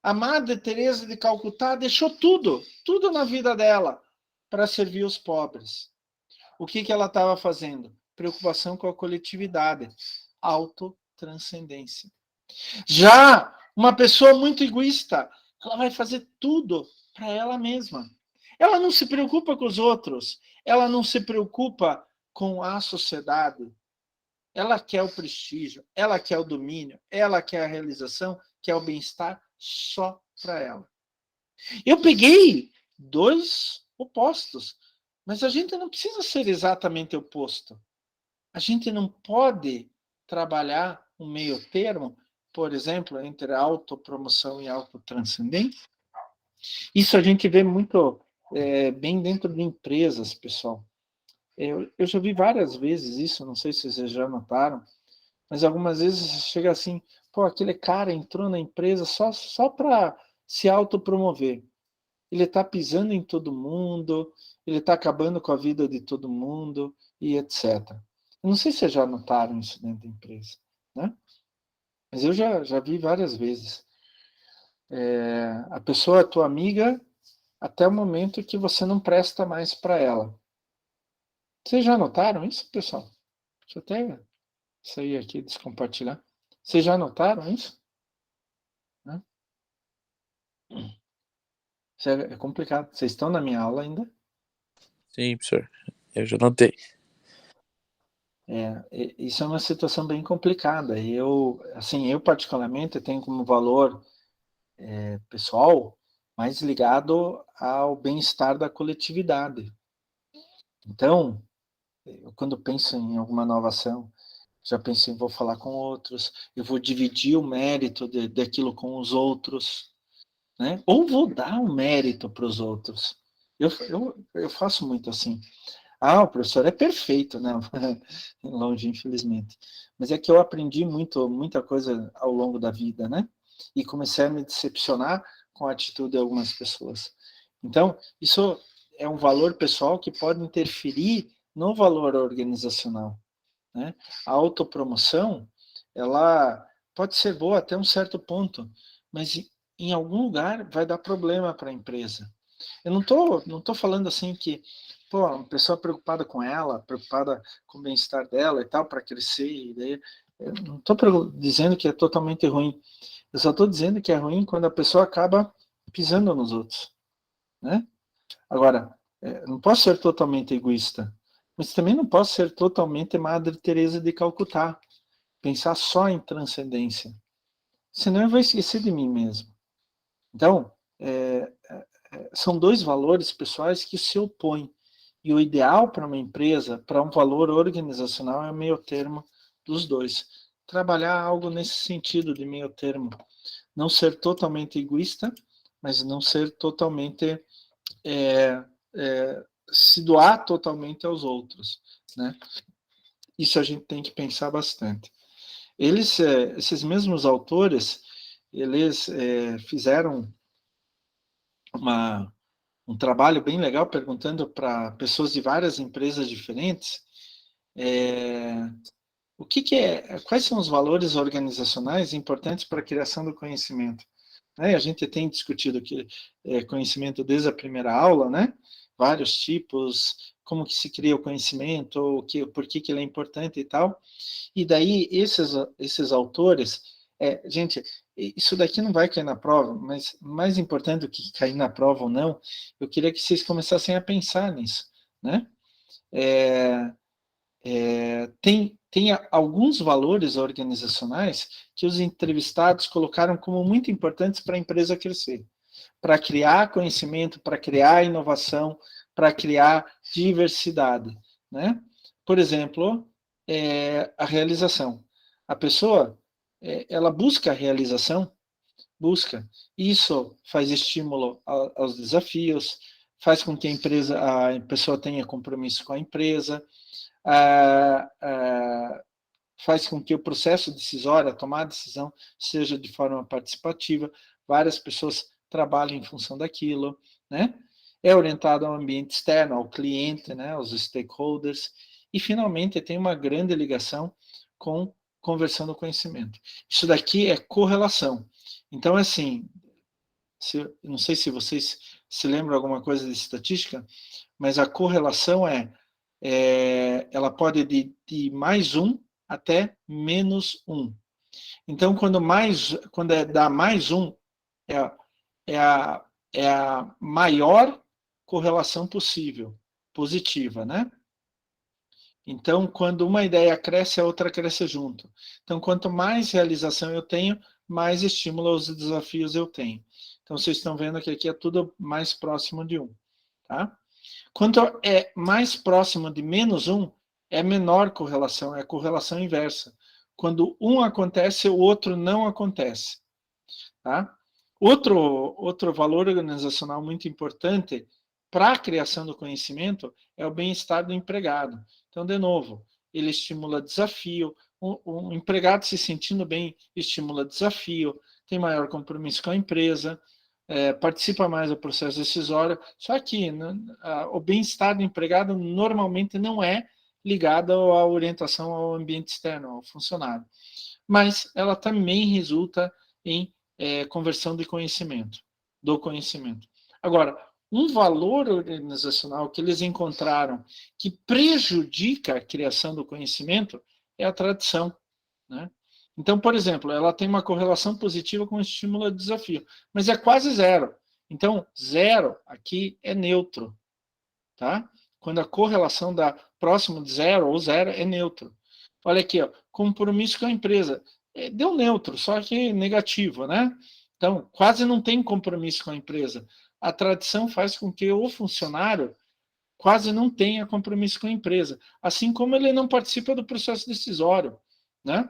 A Madre Teresa de Calcutá deixou tudo na vida dela para servir os pobres. O que ela estava fazendo? Preocupação com a coletividade, autotranscendência. Já uma pessoa muito egoísta, ela vai fazer tudo para ela mesma. Ela não se preocupa com os outros, ela não se preocupa com a sociedade. Ela quer o prestígio, ela quer o domínio, ela quer a realização, quer o bem-estar só para ela. Eu peguei dois opostos, mas a gente não precisa ser exatamente oposto. A gente não pode trabalhar um meio termo, por exemplo, entre autopromoção e autotranscendência. Isso a gente vê muito bem dentro de empresas, pessoal. Eu já vi várias vezes isso, não sei se vocês já notaram, mas algumas vezes chega assim, aquele cara entrou na empresa só para se autopromover. Ele está pisando em todo mundo, ele está acabando com a vida de todo mundo, e etc. Eu não sei se vocês já notaram isso dentro da empresa, né? Mas eu já vi várias vezes. A pessoa é tua amiga até o momento que você não presta mais para ela. Vocês já notaram isso, pessoal? Deixa eu até sair aqui e descompartilhar. Vocês já notaram isso? Né? Isso é complicado. Vocês estão na minha aula ainda? Sim, professor. Eu já notei. Isso é uma situação bem complicada. Eu particularmente tenho como valor pessoal mais ligado ao bem-estar da coletividade. Então, eu, quando penso em alguma nova ação, já penso em vou falar com outros, eu vou dividir o mérito daquilo com os outros, né? Ou vou dar o mérito para os outros. Eu faço muito assim. O professor é perfeito, né? Longe, infelizmente. Mas é que eu aprendi muita coisa ao longo da vida, né? E comecei a me decepcionar com a atitude de algumas pessoas. Então, isso é um valor pessoal que pode interferir no valor organizacional, né? A autopromoção, ela pode ser boa até um certo ponto, mas em algum lugar vai dar problema para a empresa. Eu não tô falando assim que, pô, uma pessoa preocupada com ela, preocupada com o bem-estar dela e tal, para crescer, e daí, eu não estou dizendo que é totalmente ruim. Eu só estou dizendo que é ruim quando a pessoa acaba pisando nos outros, né? Agora, não posso ser totalmente egoísta, mas também não posso ser totalmente Madre Teresa de Calcutá, pensar só em transcendência, senão eu vou esquecer de mim mesmo. Então, são dois valores pessoais que se opõem, e o ideal para uma empresa, para um valor organizacional, é o meio termo dos dois. Trabalhar algo nesse sentido de meio termo, não ser totalmente egoísta, mas não ser totalmente se doar totalmente aos outros, né? Isso a gente tem que pensar bastante. Esses mesmos autores, eles fizeram um trabalho bem legal perguntando para pessoas de várias empresas diferentes quais são os valores organizacionais importantes para a criação do conhecimento. A gente tem discutido aqui conhecimento desde a primeira aula, né? Vários tipos, como que se cria o conhecimento, por que ele é importante e tal. E daí, esses autores, gente, isso daqui não vai cair na prova, mas mais importante do que cair na prova ou não, eu queria que vocês começassem a pensar nisso, né? Tem alguns valores organizacionais que os entrevistados colocaram como muito importantes para a empresa crescer, para criar conhecimento, para criar inovação, para criar diversidade, né? Por exemplo, a realização. A pessoa, ela busca a realização, isso faz estímulo aos desafios, faz com que a pessoa tenha compromisso com a empresa, faz com que o processo decisório, a tomar a decisão, seja de forma participativa, várias pessoas trabalham em função daquilo, né? É orientado ao ambiente externo, ao cliente, né, aos stakeholders, e finalmente tem uma grande ligação com conversão do conhecimento. Isso daqui é correlação. Então, assim, não sei se vocês se lembram alguma coisa de estatística, mas a correlação ela pode de mais 1 até menos 1. Então, quando dá mais 1, é a maior correlação possível, positiva, né? Então, quando uma ideia cresce, a outra cresce junto. Então, quanto mais realização eu tenho, mais estímulo aos desafios eu tenho. Então, vocês estão vendo que aqui é tudo mais próximo de 1, tá? Quanto é mais próximo de menos 1, é menor correlação, é a correlação inversa. Quando um acontece, o outro não acontece. Tá? Outro valor organizacional muito importante para a criação do conhecimento é o bem-estar do empregado. Então, de novo, ele estimula desafio, o empregado se sentindo bem estimula desafio, tem maior compromisso com a empresa, participa mais do processo decisório. Só que o bem-estar do empregado normalmente não é ligado à orientação ao ambiente externo, ao funcionário. Mas ela também resulta em conversão de conhecimento, do conhecimento. Agora, um valor organizacional que eles encontraram que prejudica a criação do conhecimento é a tradição, né? Então, por exemplo, ela tem uma correlação positiva com o estímulo ao desafio, mas é quase zero. Então, zero aqui é neutro, tá? Quando a correlação dá próximo de zero ou zero, é neutro. Olha aqui, ó, compromisso com a empresa. Deu neutro, só que negativo, né? Então, quase não tem compromisso com a empresa. A tradição faz com que o funcionário quase não tenha compromisso com a empresa, assim como ele não participa do processo decisório, né?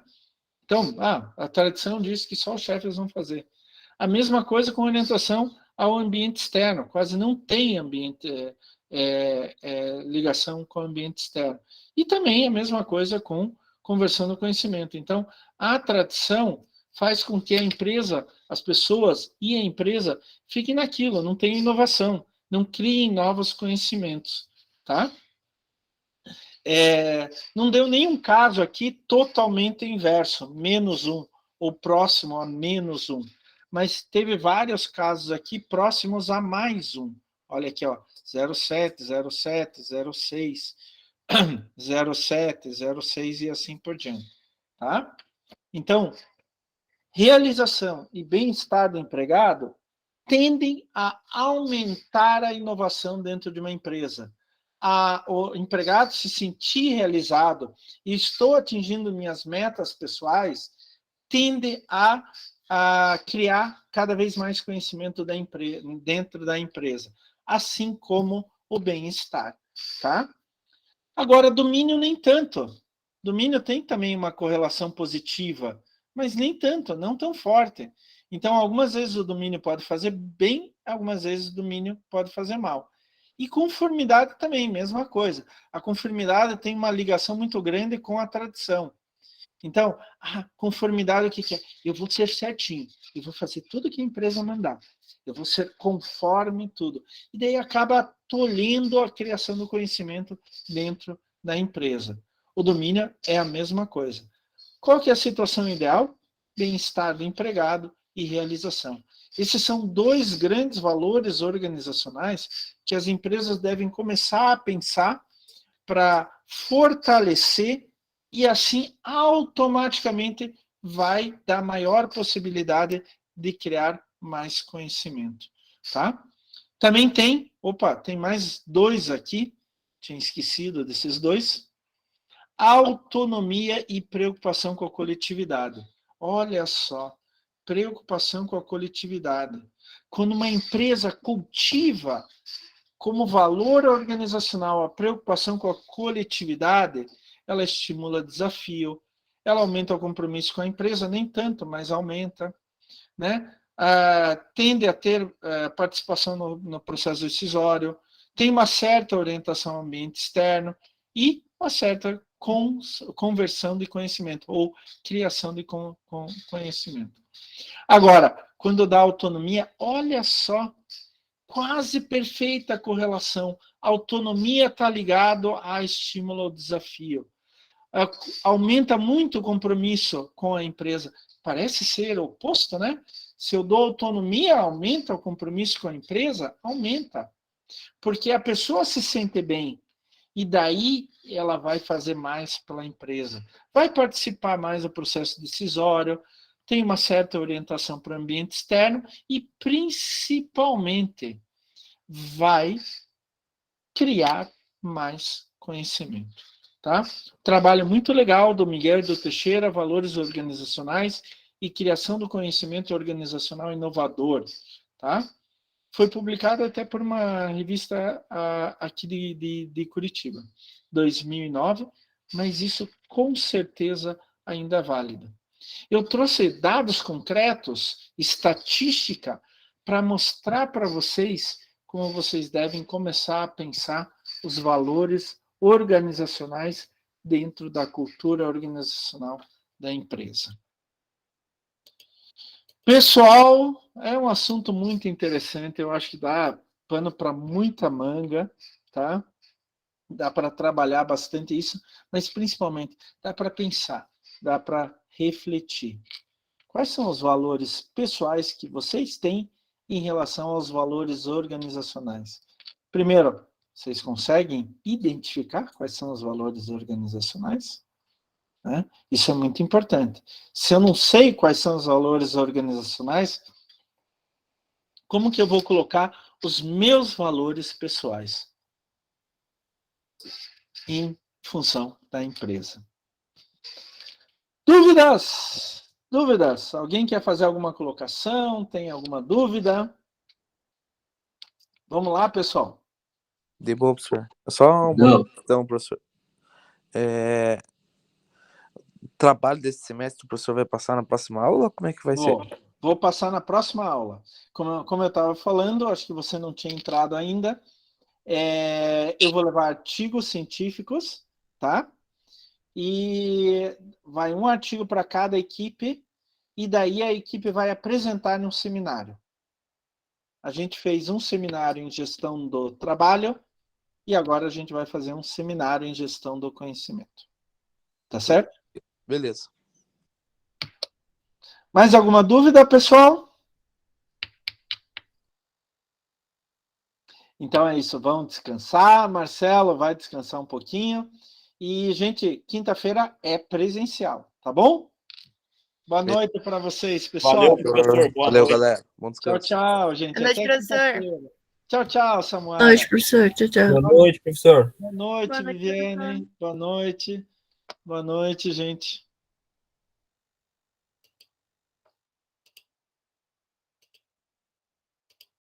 Então, a tradição diz que só os chefes vão fazer. A mesma coisa com orientação ao ambiente externo, quase não tem ligação com o ambiente externo. E também a mesma coisa com conversão do conhecimento. Então, a tradição faz com que a empresa, as pessoas e a empresa fiquem naquilo, não tem inovação. Não criem novos conhecimentos, tá? Não deu nenhum caso aqui totalmente inverso, -1, ou próximo a -1. Mas teve vários casos aqui próximos a +1. Olha aqui, ó, 0,7, 0,7, 0,6, 0,7, 0,6 e assim por diante. Tá? Então, realização e bem-estar do empregado tendem a aumentar a inovação dentro de uma empresa. O empregado se sentir realizado e estou atingindo minhas metas pessoais, tende a criar cada vez mais conhecimento dentro da empresa, assim como o bem-estar. Tá? Agora, domínio nem tanto. Domínio tem também uma correlação positiva, mas nem tanto, não tão forte. Então, algumas vezes o domínio pode fazer bem, algumas vezes o domínio pode fazer mal. E conformidade também, mesma coisa. A conformidade tem uma ligação muito grande com a tradição. Então, conformidade, o que é? Eu vou ser certinho, eu vou fazer tudo que a empresa mandar, eu vou ser conforme tudo. E daí acaba tolhendo a criação do conhecimento dentro da empresa. O domínio é a mesma coisa. Qual que é a situação ideal? Bem-estar do empregado e realização. Esses são dois grandes valores organizacionais que as empresas devem começar a pensar para fortalecer e assim automaticamente vai dar maior possibilidade de criar mais conhecimento, tá? Também tem mais dois aqui, tinha esquecido desses dois. Autonomia e preocupação com a coletividade. Olha só, preocupação com a coletividade. Quando uma empresa cultiva como valor organizacional a preocupação com a coletividade, ela estimula desafio, ela aumenta o compromisso com a empresa, nem tanto, mas aumenta, né? Tende a ter participação no processo decisório, tem uma certa orientação ao ambiente externo e uma certa conversão de conhecimento, ou criação de conhecimento. Agora, quando dá autonomia, olha só, quase perfeita correlação. Autonomia está ligado a estímulo ao desafio. Aumenta muito o compromisso com a empresa. Parece ser o oposto, né? Se eu dou autonomia, aumenta o compromisso com a empresa? Aumenta. Porque a pessoa se sente bem. E daí ela vai fazer mais pela empresa. Vai participar mais do processo decisório, tem uma certa orientação para o ambiente externo e, principalmente, vai criar mais conhecimento. Tá? Trabalho muito legal do Miguel e do Teixeira, Valores Organizacionais e Criação do Conhecimento Organizacional Inovador. Tá? Foi publicado até por uma revista aqui de Curitiba, 2009, mas isso com certeza ainda é válido. Eu trouxe dados concretos, estatística, para mostrar para vocês como vocês devem começar a pensar os valores organizacionais dentro da cultura organizacional da empresa. Pessoal, é um assunto muito interessante, eu acho que dá pano para muita manga, tá? Dá para trabalhar bastante isso, mas principalmente dá para pensar, dá para refletir. Quais são os valores pessoais que vocês têm em relação aos valores organizacionais? Primeiro, vocês conseguem identificar quais são os valores organizacionais? Né? Isso é muito importante. Se eu não sei quais são os valores organizacionais, como que eu vou colocar os meus valores pessoais em função da empresa? Dúvidas? Dúvidas? Alguém quer fazer alguma colocação? Tem alguma dúvida? Vamos lá, pessoal. De boa, professor. Só uma questão, professor. Trabalho desse semestre o professor vai passar na próxima aula? Como é que vai ser? Vou passar na próxima aula. Como eu estava falando, acho que você não tinha entrado ainda. Eu vou levar artigos científicos, tá? E vai um artigo para cada equipe, e daí a equipe vai apresentar num seminário. A gente fez um seminário em gestão do trabalho e agora a gente vai fazer um seminário em gestão do conhecimento. Tá certo? Beleza. Mais alguma dúvida, pessoal? Então é isso, vão descansar. Marcelo vai descansar um pouquinho. E, gente, quinta-feira é presencial, tá bom? Boa noite para vocês, pessoal. Valeu, professor. Boa Valeu, noite. galera. Bom Tchau, descanso. tchau, gente. Boa noite, Até professor. quinta-feira. Tchau, tchau, Samuel. Boa noite, professor. Tchau, tchau. Boa noite, professor. Boa noite, Boa noite, Viviane. professor. Boa noite. Boa noite, gente.